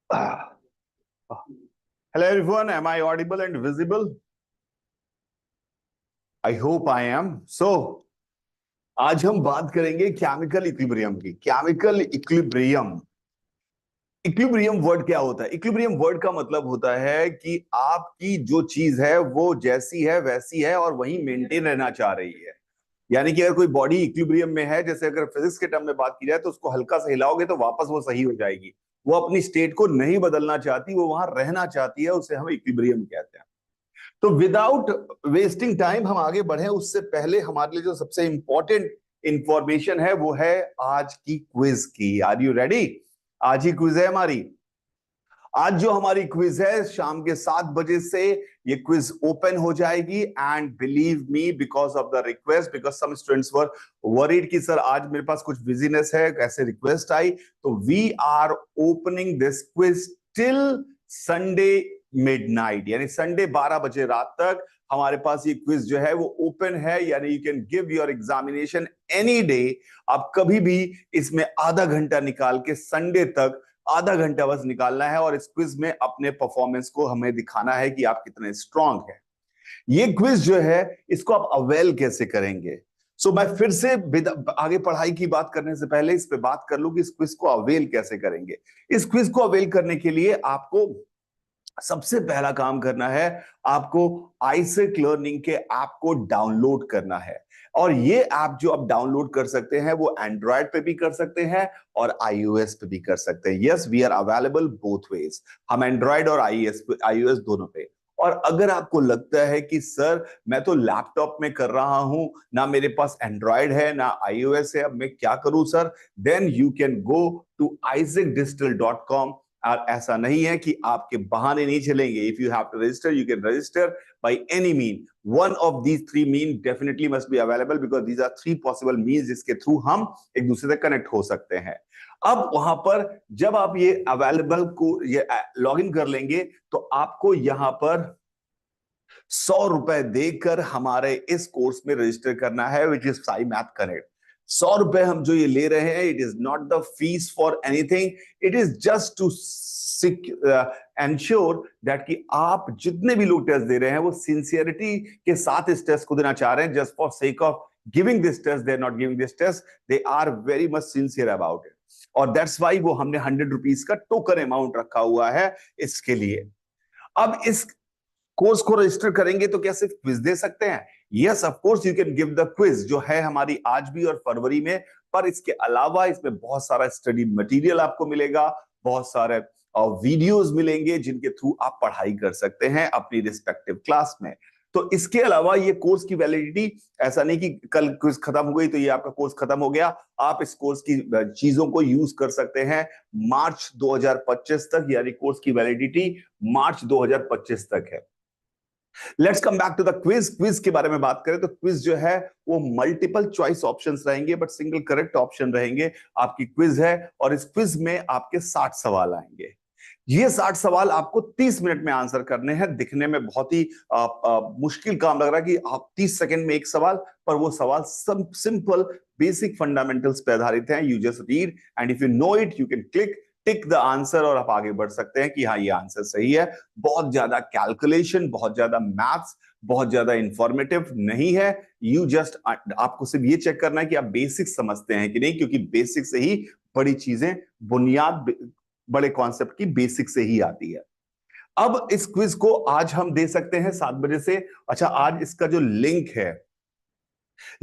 Hello everyone, am I audible and visible? I hope I am. So, आज हम बात करेंगे केमिकल इक्विलिब्रियम की। केमिकल इक्विलिब्रियम, इक्विलिब्रियम वर्ड क्या होता है? इक्विलिब्रियम वर्ड का मतलब होता है कि आपकी जो चीज है वो जैसी है वैसी है और वही मेंटेन रहना चाह रही है। यानी कि अगर कोई बॉडी इक्विलिब्रियम में है, जैसे अगर फिजिक्स के टर्म में बात की जाए तो उसको हल्का सा हिलाओगे तो वापस वो सही हो जाएगी। वो अपनी स्टेट को नहीं बदलना चाहती, वो वहां रहना चाहती है, उसे हम इक्विलिब्रियम कहते हैं। तो विदाउट वेस्टिंग टाइम हम आगे बढ़े उससे पहले हमारे लिए जो सबसे इंपॉर्टेंट इंफॉर्मेशन है वो है आज की क्विज की। Are you ready? आज ही क्विज है हमारी। आज जो हमारी क्विज है शाम के 7 बजे से ये क्विज ओपन हो जाएगी। And believe me, because of the request, because some students were worried कि सर आज मेरे पास कुछ बिजीनेस है, कैसे रिक्वेस्ट आई, तो we are opening this quiz till Sunday midnight, यानी संडे 12 बजे रात तक हमारे पास ये क्विज जो है वो ओपन है। यानी you can give your examination any day. आप कभी भी इसमें आधा घंटा निकाल के, संडे तक आधा घंटा बस निकालना है और इस क्विज में अपने परफॉर्मेंस को हमें दिखाना है कि आप कितने स्ट्रांग हैं। ये क्विज जो है इसको आप अवेल कैसे करेंगे? मैं फिर से आगे पढ़ाई की बात करने से पहले इस पे बात कर लूं कि इस क्विज को अवेल कैसे करेंगे। इस क्विज को अवेल करने के लिए आपको सबसे पहला काम करना है, आपको आईसेक लर्निंग के ऐप को डाउनलोड करना है। और ये ऐप जो आप डाउनलोड कर सकते हैं वो एंड्रॉयड पे भी कर सकते हैं और आईओएस पे भी कर सकते हैं। Yes, we are available both ways. हम एंड्रॉयड और आईओएस दोनों पे। और अगर आपको लगता है कि सर मैं तो लैपटॉप में कर रहा हूं, ना मेरे पास एंड्रॉयड है ना आईओएस है, अब मैं क्या करूं sir, then you can go to isaacdigital.com। और ऐसा नहीं है कि आपके बहाने नहीं चलेंगे। If you have to register, you can register by any mean. One of these three mean definitely must be available, because these are three possible mean जिसके थ्रू हम एक दूसरे से कनेक्ट हो सकते हैं। अब वहां पर जब आप ये अवेलेबल को ये लॉग इन कर लेंगे तो आपको यहां पर 100 रुपए देकर हमारे इस कोर्स में रजिस्टर करना है, which is Sai math connect. 100 रुपए हम जो ये ले रहे हैं, it is not the fee for anything, it is just to ensure that कि आप जितने भी लोग टेस्ट दे रहे हैं वो सिंसियरिटी के साथ इस टेस्ट को देना चाह रहे हैं। Just for sake of giving this test, they are not giving this test, they are very much sincere about it. और दैट्स वाई वो हमने 100 रुपीज का टोकन अमाउंट रखा हुआ है इसके लिए। अब इस कोर्स को रजिस्टर करेंगे तो क्या सिर्फ क्विज दे सकते हैं? Yes, of course you can give the quiz जो है हमारी आज भी और फरवरी में। पर इसके अलावा इसमें बहुत सारा स्टडी मटेरियल आपको मिलेगा, बहुत सारे वीडियोस मिलेंगे जिनके थ्रू आप पढ़ाई कर सकते हैं अपनी रिस्पेक्टिव क्लास में। तो इसके अलावा ये कोर्स की वैलिडिटी, ऐसा नहीं कि कल क्विज खत्म हो गई तो ये आपका कोर्स खत्म हो गया। आप इस कोर्स की चीजों को यूज कर सकते हैं मार्च 2025 तक, यानी कोर्स की वैलिडिटी मार्च 2025 तक है। Let's come back to the quiz. Quiz के बारे में बात करें तो क्विज जो है वो मल्टीपल चॉइस ऑप्शंस रहेंगे, बट सिंगल करेक्ट ऑप्शन रहेंगे। आपकी क्विज है और इस क्विज में आपके 60 सवाल आएंगे। ये 60 सवाल आपको 30 मिनट में आंसर करने हैं। दिखने में बहुत ही मुश्किल काम लग रहा है कि आप 30 सेकंड में एक सवाल, पर वो सवाल सब सिंपल बेसिक फंडामेंटल्स पे आधारित हैं। You just read and if you know it you can click tick the answer और आप आगे बढ़ सकते हैं कि हाँ ये आंसर सही है। बहुत ज्यादा कैलकुलेशन, बहुत ज्यादा मैथ्स, बहुत ज्यादा इंफॉर्मेटिव नहीं है। यू जस्ट, आपको सिर्फ ये चेक करना है कि आप बेसिक समझते हैं कि नहीं, क्योंकि बेसिक से ही बड़ी चीजें, बुनियाद बड़े कॉन्सेप्ट की बेसिक से ही आती है। अब इस क्विज को आज हम दे सकते हैं 7 बजे से। अच्छा, आज इसका जो लिंक है,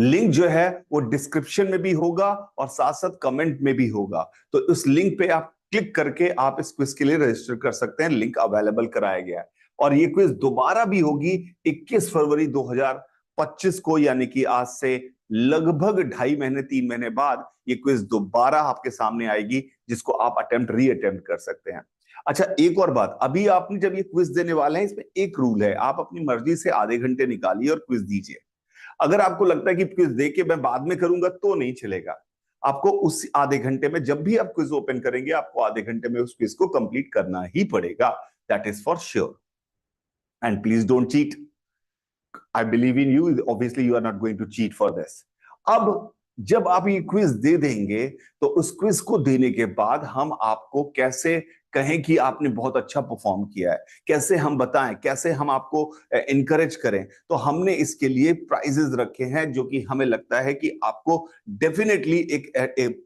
लिंक जो है वो डिस्क्रिप्शन में भी होगा और साथ साथ कमेंट में भी होगा। तो उस लिंक पे आप क्लिक करके आप इस क्विज के लिए रजिस्टर कर सकते हैं। लिंक अवेलेबल कराया गया है। और ये क्विज दोबारा भी होगी 21 फरवरी 2025 को, यानी कि आज से लगभग 2.5 महीने 3 महीने बाद ये क्विज दोबारा आपके सामने आएगी, जिसको आप री अटेम्प्ट कर सकते हैं। अच्छा, एक और बात, अभी आपने जब ये क्विज देने वाले हैं, इसमें एक रूल है, आप अपनी मर्जी से आधे घंटे निकालिए और क्विज दीजिए। अगर आपको लगता है कि क्विज देके मैं बाद में करूंगा तो नहीं चलेगा। आपको उस आधे घंटे में, जब भी आप क्विज ओपन करेंगे, आपको आधे घंटे में उस क्विज को कंप्लीट करना ही पड़ेगा। That is for sure. And please don't cheat. I believe in you, obviously you are not going to cheat for this. अब जब आप ये क्विज दे देंगे तो उस क्विज को देने के बाद हम आपको कैसे कहें कि आपने बहुत अच्छा परफॉर्म किया है, कैसे हम बताएं, कैसे हम आपको इनकरेज करें। तो हमने इसके लिए प्राइजेस रखे हैं जो कि हमें लगता है कि आपको डेफिनेटली एक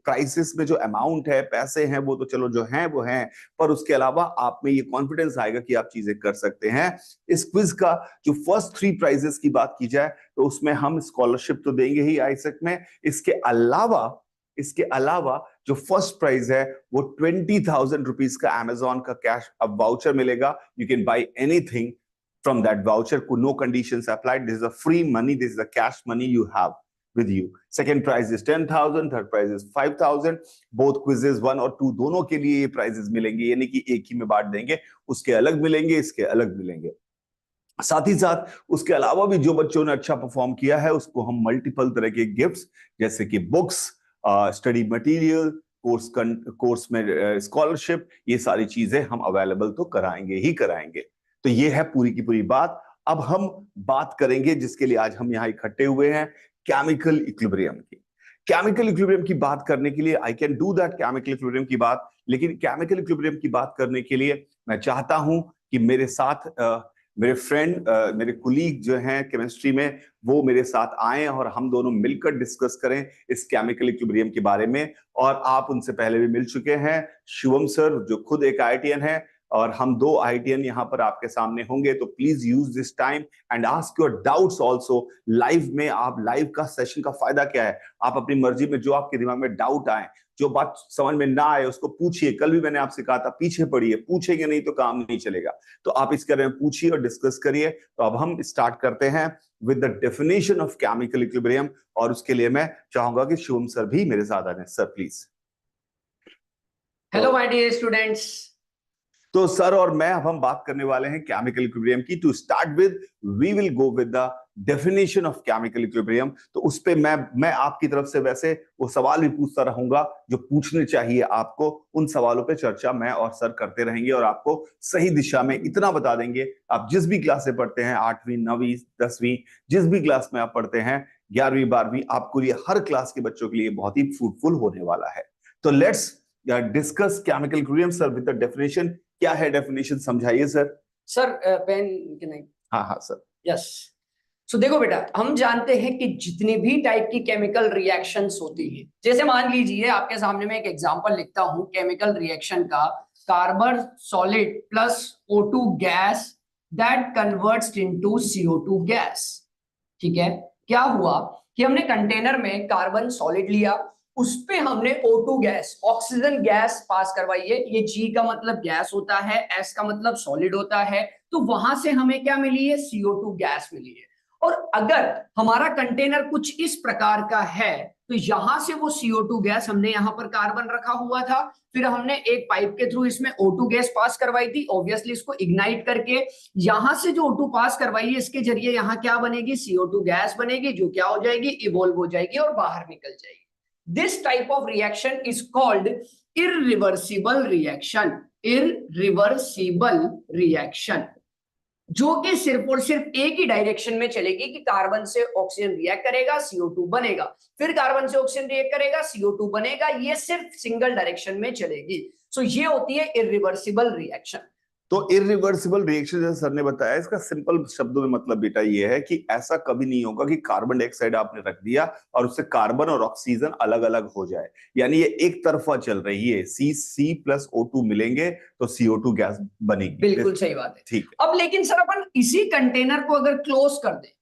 प्राइसेस में जो अमाउंट है, पैसे हैं, वो तो चलो जो हैं वो हैं, पर उसके अलावा आप में ये कॉन्फिडेंस आएगा कि आप चीजें कर सकते हैं। इस क्विज का जो फर्स्ट 3 प्राइजेस की बात की जाए तो उसमें हम स्कॉलरशिप तो देंगे ही आईसेक्ट में, इसके अलावा जो फर्स्ट प्राइज है वो 20,000 रुपीज का अमेजॉन का कैश अब वाउचर मिलेगा। You can buy anything from that voucher, no conditions applied, this is a free money, this is a cash money you have with you. Second prize is 10,000, third prize is 5,000. Both quizzes 1 और 2 दोनों के लिए ये prices मिलेंगे, यानी कि एक ही में बांट देंगे, उसके अलग मिलेंगे, इसके अलग मिलेंगे। साथ ही साथ उसके अलावा भी जो बच्चों ने अच्छा परफॉर्म किया है उसको हम मल्टीपल तरह के गिफ्ट्स जैसे कि बुक्स, स्टडी मटेरियल, कोर्स में स्कॉलरशिप, ये सारी चीजें हम अवेलेबल तो कराएंगे ही कराएंगे। तो ये है पूरी की पूरी बात। अब हम बात करेंगे जिसके लिए आज हम यहाँ इकट्ठे हुए हैं, केमिकल इक्विलिब्रियम की। केमिकल इक्विलिब्रियम की बात करने के लिए I can do that chemical equilibrium की बात, लेकिन केमिकल इक्विलिब्रियम की बात करने के लिए मैं चाहता हूं कि मेरे साथ मेरे फ्रेंड, मेरे कुलीग जो हैं केमिस्ट्री में, वो मेरे साथ आए और हम दोनों मिलकर डिस्कस करें इस केमिकल इक्विलिब्रियम के बारे में। और आप उनसे पहले भी मिल चुके हैं, शिवम सर जो खुद एक आईआईटीएन है, और हम 2 आईआईटीएन यहाँ पर आपके सामने होंगे। तो please use this time and ask your doubts also live में। आप लाइव का सेशन का फायदा क्या है, आप अपनी मर्जी में जो आपके दिमाग में डाउट आए, जो बात समझ में ना आए उसको पूछिए। कल भी मैंने आपसे कहा था पीछे पड़िए, पूछेंगे नहीं तो काम नहीं चलेगा। तो आप इसके बारे में पूछिए और डिस्कस करिए। तो अब हम स्टार्ट करते हैं with the definition of chemical equilibrium, और उसके लिए मैं चाहूंगा कि शिवम सर भी मेरे साथ आ जाए। Sir please. Hello my dear students. तो सर और मैं अब हम बात करने वाले हैं केमिकल इक्विलिब्रियम की। To start with we will go with the definition of chemical equilibrium. तो उस पे मैं आपकी तरफ से वैसे वो सवाल भी पूछता रहूंगा जो पूछने चाहिए आपको। उन सवालों पे चर्चा मैं और सर करते रहेंगे और आपको सही दिशा में इतना बता देंगे। आप जिस भी क्लास से पढ़ते हैं, 8वीं 9वीं 10वीं, जिस भी क्लास में आप पढ़ते हैं, 11वीं 12वीं, आपको ये हर क्लास के बच्चों के लिए बहुत ही फ्रूटफुल होने वाला है। तो let's discuss chemical equilibrium sir with the definition. क्या है डेफिनेशन, समझाइए सर। सर पेन कि नहीं? हाँ सर। यस। सो देखो बेटा, हम जानते हैं कि जितनी भी टाइप की केमिकल रिएक्शंस होती है, जैसे मान लीजिए आपके सामने मैं एक एग्जांपल लिखता हूं केमिकल रिएक्शन का, carbon solid plus O2 gas that converts into CO2 gas. ठीक है, क्या हुआ कि हमने कंटेनर में कार्बन सॉलिड लिया, उस पे हमने O2 gas, oxygen gas pass करवाई है। ये G का मतलब गैस होता है, S का मतलब सॉलिड होता है, तो वहां से हमें क्या मिली है? CO2 गैस मिली है। और अगर हमारा कंटेनर कुछ इस प्रकार का है तो यहां से वो CO2 गैस, हमने यहां पर कार्बन रखा हुआ था, फिर हमने एक पाइप के थ्रू इसमें O2 गैस पास करवाई थी, ऑब्वियसली इसको इग्नाइट करके यहां से जो O2 पास करवाई है इसके जरिए यहां क्या बनेगी? CO2 गैस बनेगी, जो क्या हो जाएगी? इवोल्व हो जाएगी और बाहर निकल जाएगी। This type of reaction is called irreversible reaction. Irreversible reaction, जो कि सिर्फ और सिर्फ एक ही डायरेक्शन में चलेगी कि कार्बन से ऑक्सीजन रिएक्ट करेगा, CO2 बनेगा, फिर कार्बन से ऑक्सीजन रिएक्ट करेगा, CO2 बनेगा, ये सिर्फ सिंगल डायरेक्शन में चलेगी। सो ये होती है इररिवर्सिबल रिएक्शन। तो इरिवर्सिबल रिएक्शन जैसे सर ने बताया, इसका सिंपल शब्दों में मतलब बेटा ये है कि ऐसा कभी नहीं होगा कि कार्बन डाइऑक्साइड आपने रख दिया और उससे कार्बन और ऑक्सीजन अलग अलग हो जाए। यानी ये एक तरफा चल रही है, C प्लस O2 मिलेंगे तो CO2 गैस बनेगी। बिल्कुल सही बात है। ठीक। अब लेकिन सर अपन इसी कंटेनर को अगर क्लोज कर दें,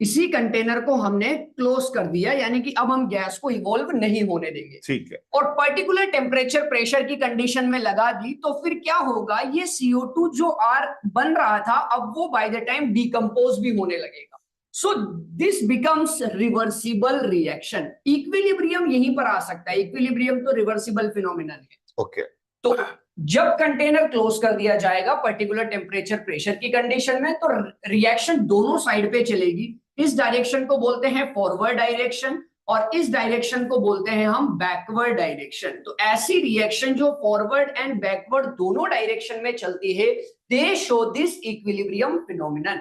इसी कंटेनर को हमने क्लोज कर दिया, यानी कि अब हम गैस को इवॉल्व नहीं होने देंगे, ठीक है, और पर्टिकुलर टेम्परेचर प्रेशर की कंडीशन में लगा दी, तो फिर क्या होगा? ये CO2 जो R बन रहा था, अब वो बाय द टाइम डिकम्पोज भी होने लगेगा। So this becomes reversible reaction. Equilibrium यहीं पर आ सकता है, इक्विलिब्रियम तो रिवर्सिबल फिनोमिनन है। ओके। तो जब कंटेनर क्लोज कर दिया जाएगा पर्टिकुलर टेम्परेचर प्रेशर की कंडीशन में, तो रिएक्शन दोनों साइड पे चलेगी। इस डायरेक्शन को बोलते हैं फॉरवर्ड डायरेक्शन और इस डायरेक्शन को बोलते हैं हम बैकवर्ड डायरेक्शन। तो ऐसी रिएक्शन जो फॉरवर्ड एंड बैकवर्ड दोनों डायरेक्शन में चलती है, दे शो दिस इक्विलिब्रियम फिनोमिनन।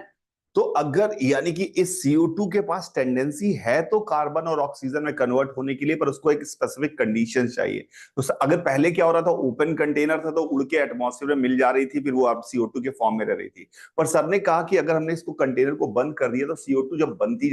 तो अगर यानी कि इस CO2 के पास टेंडेंसी है तो कार्बन और ऑक्सीजन में कन्वर्ट होने के लिए, पर उसको एक स्पेसिफिक कंडीशन चाहिए। तो अगर पहले क्या हो रहा था, ओपन कंटेनर था तो उड़ के एटमॉस्फेयर में मिल जा रही थी, फिर वो अब CO2 के फॉर्म में रह रही थी। पर सर ने कहा कि अगर हमने इसको कंटेनर को बंद कर दिया तो CO2 जब बनती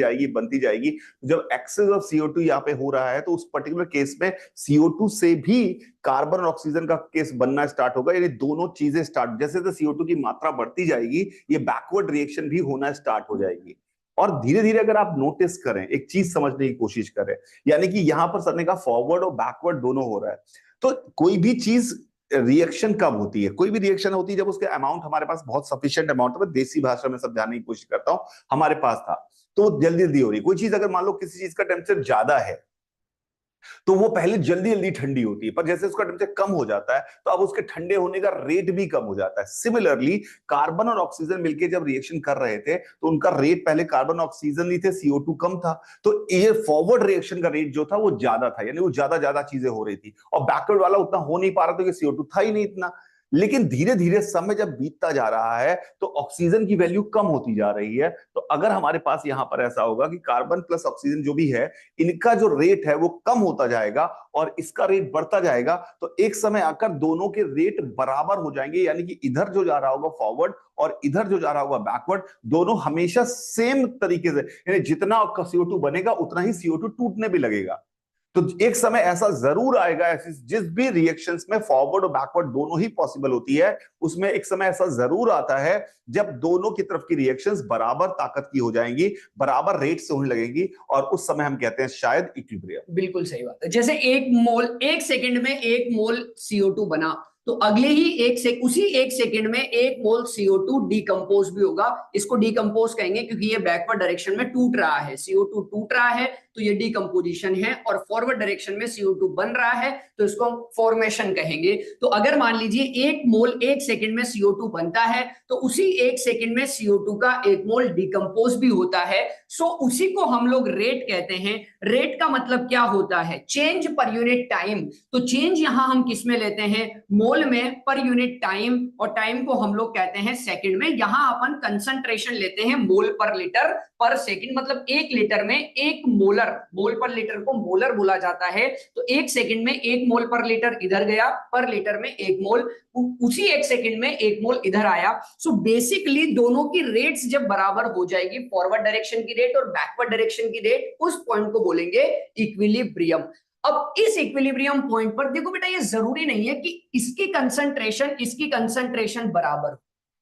जाएगी, जब एक्सेस ऑफ CO2 यहाँ पे हो रहा है तो उस पर्टिकुलर केस में CO2 से भी कार्बन और ऑक्सीजन का केस बनना स्टार्ट होगा, यानी दोनों चीजें स्टार्ट, जैसे जैसे CO2 की मात्रा बढ़ती जाएगी ये बैकवर्ड रिएक्शन भी होना स्टार्ट हो जाएगी। और धीरे धीरे अगर आप नोटिस करें, एक चीज समझने की कोशिश करें, यानी कि यहां पर सर ने कहा फॉरवर्ड और बैकवर्ड दोनों हो रहा है। तो कोई भी चीज रिएक्शन कब होती है? कोई भी रिएक्शन होती है जब उसके अमाउंट हमारे पास बहुत सफिशिएंट अमाउंट है, देसी भाषा में समझाने की कोशिश करता हूं, हमारे पास था तो जल्दी जल्दी हो रही। कोई चीज अगर मान लो किसी चीज का टेम्परेचर ज्यादा है तो वो पहले जल्दी जल्दी ठंडी होती है, पर जैसे उसका टेम्परेचर कम हो जाता है तो अब उसके ठंडे होने का रेट भी कम हो जाता है। सिमिलरली कार्बन और ऑक्सीजन मिलकर जब रिएक्शन कर रहे थे तो उनका रेट, पहले कार्बन ऑक्सीजन ही थे, CO2 कम था, तो ये फॉरवर्ड रिएक्शन का रेट जो था वो ज्यादा था, यानी वो ज्यादा ज्यादा चीजें हो रही थी, और बैकवर्ड वाला उतना हो नहीं पा रहा था, CO2 था ही नहीं इतना। लेकिन धीरे धीरे समय जब बीतता जा रहा है तो ऑक्सीजन की वैल्यू कम होती जा रही है। तो अगर हमारे पास यहां पर ऐसा होगा कि कार्बन प्लस ऑक्सीजन जो भी है, इनका जो रेट है वो कम होता जाएगा और इसका रेट बढ़ता जाएगा, तो एक समय आकर दोनों के रेट बराबर हो जाएंगे, यानी कि इधर जो जा रहा होगा फॉरवर्ड और इधर जो जा रहा होगा बैकवर्ड, दोनों हमेशा सेम तरीके से, यानी जितना CO2 बनेगा उतना ही CO2 टूटने भी लगेगा। तो एक समय ऐसा जरूर आएगा, ऐसी जिस भी रिएक्शंस में फॉरवर्ड और बैकवर्ड दोनों ही पॉसिबल होती है, उसमें एक समय ऐसा जरूर आता है जब दोनों की तरफ की रिएक्शंस बराबर ताकत की हो जाएंगी, बराबर रेट से होने लगेंगी, और उस समय हम कहते हैं शायद इक्विलिब्रियम। बिल्कुल सही बात है। जैसे एक सेकंड में 1 मोल CO2 बना, तो अगले ही उसी 1 सेकंड में 1 मोल CO2 डिकम्पोज भी होगा। इसको डिकम्पोज कहेंगे क्योंकि ये बैकवर्ड डायरेक्शन में टूट रहा है, CO2 टूट रहा है तो ये डिकम्पोजिशन है, और फॉरवर्ड डायरेक्शन में CO2 बन रहा है तो इसको हम फॉर्मेशन कहेंगे। तो अगर मान लीजिए 1 मोल 1 सेकंड में CO2 बनता है तो उसी 1 सेकंड में CO2 का 1 मोल डिकम्पोज भी होता है। सो उसी को हम लोग रेट कहते हैं। रेट का मतलब क्या होता है? Change per unit time. तो चेंज यहां हम किस में लेते हैं? मोल में, पर यूनिट टाइम, और टाइम को हम लोग कहते हैं सेकंड में। यहां अपन कंसंट्रेशन लेते हैं मोल पर लीटर पर सेकंड, मतलब 1 लीटर में 1 मोलर, मोल पर लीटर को मोलर बोला जाता है। तो 1 सेकंड में 1 मोल पर लीटर इधर गया, पर लीटर में 1 मोल, उसी 1 सेकंड में 1 मोल इधर आया। सो बेसिकली दोनों की रेट्स जब बराबर हो जाएगी, फॉरवर्ड डायरेक्शन की रेट और बैकवर्ड डायरेक्शन की रेट, उस पॉइंट को बोलेंगे इक्विलिब्रियम। अब इस इक्विलिब्रियम पॉइंट पर देखो बेटा, ये जरूरी नहीं है कि इसकी कंसंट्रेशन बराबर हो,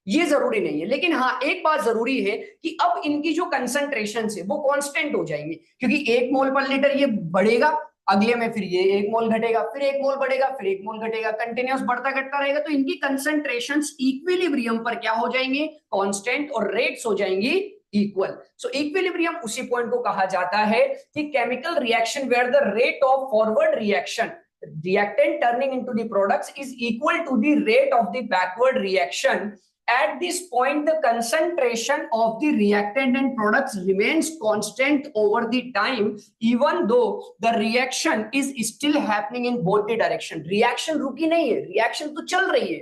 ये जरूरी नहीं है। लेकिन हाँ, एक बात जरूरी है कि अब इनकी जो कंसंट्रेशन है वो कांस्टेंट हो जाएंगे, क्योंकि 1 मोल पर लीटर ये बढ़ेगा, अगले में फिर ये 1 मोल घटेगा, फिर 1 मोल बढ़ेगा, फिर 1 मोल घटेगा, कंटिन्यूस बढ़ता घटता रहेगा। तो इनकी कंसंट्रेशंस इक्विलिब्रियम पर क्या हो जाएंगे? कांस्टेंट, और रेट्स हो जाएंगी इक्वल। सो इक्विलिब्रियम उसी पॉइंट को कहा जाता है कि chemical reaction where the rate of forward reaction, reactant turning into the products, is equal to the rate of the backward reaction. At this point, the concentration of the reactant and products remains constant over the time, even though the reaction is still happening in both the direction. Reaction रुकी नहीं है, reaction तो चल रही है,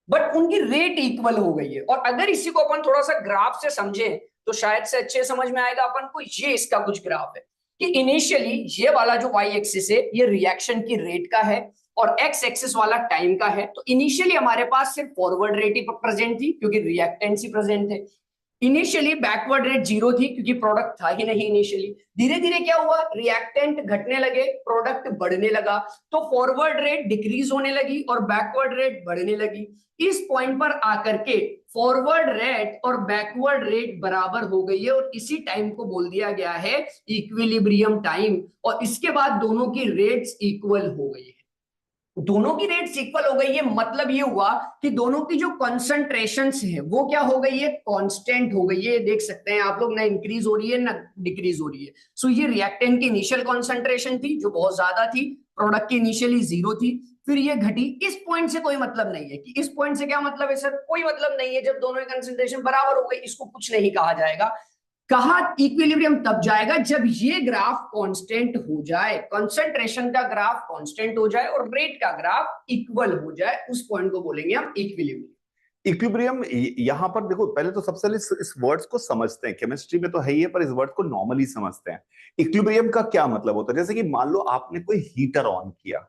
but उनकी rate equal हो गई है। और अगर इसी को अपन थोड़ा सा ग्राफ से समझें तो शायद से अच्छे समझ में आएगा अपन को। ये इसका कुछ ग्राफ है कि इनिशियली ये वाला जो y एक्सिस है ये रिएक्शन की रेट का है, और x एक्सिस वाला टाइम का है। तो इनिशियली हमारे पास सिर्फ फॉरवर्ड रेट ही प्रेजेंट थी क्योंकि रिएक्टेंस ही प्रेजेंट थे। इनिशियली बैकवर्ड रेट 0 थी क्योंकि प्रोडक्ट था ही नहीं इनिशियली। धीरे धीरे क्या हुआ? रिएक्टेंट घटने लगे, प्रोडक्ट बढ़ने लगा, तो फॉरवर्ड रेट डिक्रीज होने लगी और बैकवर्ड रेट बढ़ने लगी। इस पॉइंट पर आकर के फॉरवर्ड रेट और बैकवर्ड रेट बराबर हो गई है, और इसी टाइम को बोल दिया गया है इक्विलिब्रियम टाइम। और इसके बाद दोनों की रेट्स इक्वल हो गई है। दोनों की रेट्स इक्वल हो गई है, मतलब ये हुआ कि दोनों की जो कंसंट्रेशंस है वो क्या हो गई है? कांस्टेंट हो गई है। देख सकते हैं आप लोग, ना इंक्रीज हो रही है ना डिक्रीज हो रही है। सो ये रिएक्टेंट की इनिशियल कंसंट्रेशन थी जो बहुत ज्यादा थी, प्रोडक्ट की इनिशियली 0 थी, फिर ये घटी। इस पॉइंट से कोई मतलब नहीं है कि इस पॉइंट से क्या मतलब है सर? कोई मतलब नहीं है। जब दोनों की कंसंट्रेशन बराबर हो गई, इसको कुछ नहीं कहा जाएगा। कहा इक्विलिब्रियम तब जाएगा जब ये ग्राफ कांस्टेंट हो जाए, कंसंट्रेशन का ग्राफ कांस्टेंट हो जाए और रेट का ग्राफ इक्वल हो जाए, उस पॉइंट को बोलेंगे हम इक्विलिब्रियम। इक्विलिब्रियम यहां पर देखो, पहले तो सबसे पहले इस वर्ड्स को समझते हैं। केमिस्ट्री में तो है ही है, पर इस वर्ड को नॉर्मली समझते हैं। इक्विलिब्रियम का क्या मतलब होता है? जैसे कि मान लो आपने कोई हीटर ऑन किया।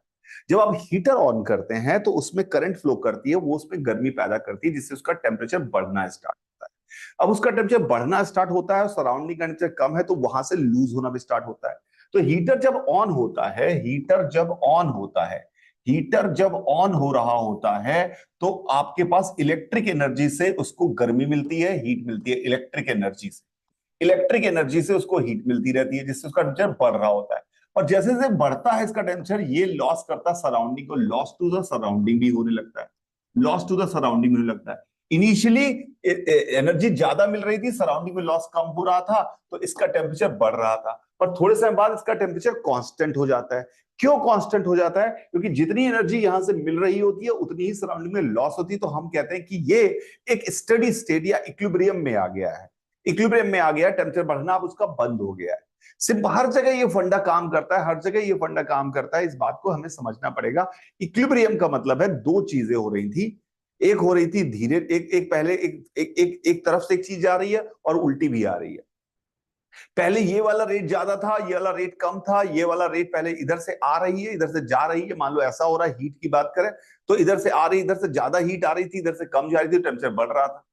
जब आप हीटर ऑन करते हैं तो उसमें करंट फ्लो करती है, वो उसमें गर्मी पैदा करती है, जिससे उसका टेम्परेचर बढ़ना स्टार्ट होता है। अब उसका टेम्परेचर बढ़ना स्टार्ट होता है और सराउंडिंग का टेम्परेचर कम है, तो वहां से लूज होना भी स्टार्ट होता है। तो हीटर जब ऑन होता है, हीटर जब ऑन हो रहा होता है, तो आपके पास इलेक्ट्रिक एनर्जी से उसको गर्मी मिलती है, हीट मिलती है। इलेक्ट्रिक एनर्जी से उसको हीट मिलती रहती है, जिससे उसका टेम्परेचर बढ़ रहा होता है। और जैसे जैसे बढ़ता है इसका टेम्परेचर, ये लॉस करता है सराउंडिंग को, लॉस टू द सराउंडिंग भी होने लगता है, लॉस टू द सराउंडिंग होने लगता है। इनिशियली एनर्जी ज्यादा मिल रही थी, सराउंडिंग में लॉस कम हो रहा था, तो इसका टेम्परेचर बढ़ रहा था। पर थोड़े समय बाद इसका टेम्परेचर कांस्टेंट हो जाता है। क्यों कांस्टेंट हो जाता है? क्योंकि जितनी एनर्जी यहां से मिल रही होती है उतनी ही सराउंडिंग में लॉस होती है। तो हम कहते हैं कि ये एक स्टेडी स्टेट या इक्विलिब्रियम में आ गया है। इक्विलिब्रियम में आ गया, टेम्परेचर बढ़ना अब उसका बंद हो गया है। सिर्फ हर जगह ये फंडा काम करता है, हर जगह ये फंडा काम करता है। इस बात को हमें समझना पड़ेगा। इक्विलिब्रियम का मतलब है दो चीजें हो रही थी। एक हो रही थी धीरे, एक पहले एक तरफ से एक चीज आ रही है और उल्टी भी आ रही है। पहले ये वाला रेट ज्यादा था, ये वाला रेट कम था। ये वाला रेट पहले इधर से आ रही है, इधर से जा रही है। मान लो ऐसा हो रहा है, हीट की बात करें तो इधर से आ रही, इधर से ज्यादा हीट आ रही थी, इधर से कम जा रही थी, टेम्परेचर बढ़ रहा था।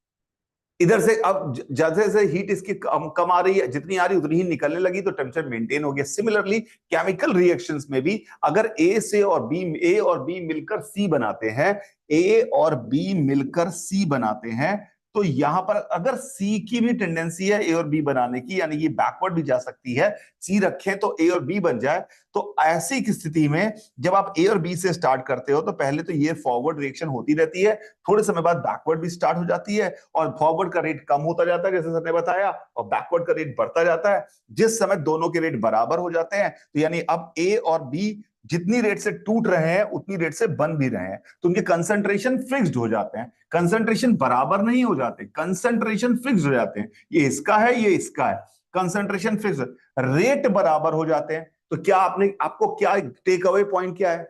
इधर से अब जैसे जैसे हीट इसकी कम आ रही है, जितनी आ रही उतनी ही निकलने लगी, तो टेम्परेचर मेंटेन हो गया। सिमिलरली केमिकल रिएक्शंस में भी अगर ए और बी मिलकर सी बनाते हैं, ए और बी मिलकर सी बनाते हैं, तो यहां पर अगर सी की भी टेंडेंसी है ए और बी बनाने की, यानी कि बैकवर्ड भी जा सकती है, सी रखें तो ए और बी बन जाए, तो ऐसी स्थिति में जब आप ए और बी से स्टार्ट करते हो तो पहले तो ये फॉरवर्ड रिएक्शन होती रहती है, थोड़े समय बाद बैकवर्ड भी स्टार्ट हो जाती है, और फॉरवर्ड का रेट कम होता जाता है जैसे सर ने बताया, और बैकवर्ड का रेट बढ़ता जाता है। जिस समय दोनों के रेट बराबर हो जाते हैं, तो यानी अब ए और बी जितनी रेट से टूट रहे हैं उतनी रेट से बन भी रहे हैं, तो उनके कंसंट्रेशन फिक्स्ड हो जाते हैं। कंसंट्रेशन बराबर नहीं हो जाते, कंसंट्रेशन फिक्स्ड हो जाते हैं। ये इसका है, ये इसका है, कंसंट्रेशन फिक्स्ड, रेट बराबर हो जाते हैं। तो क्या आपको क्या टेक अवे पॉइंट क्या है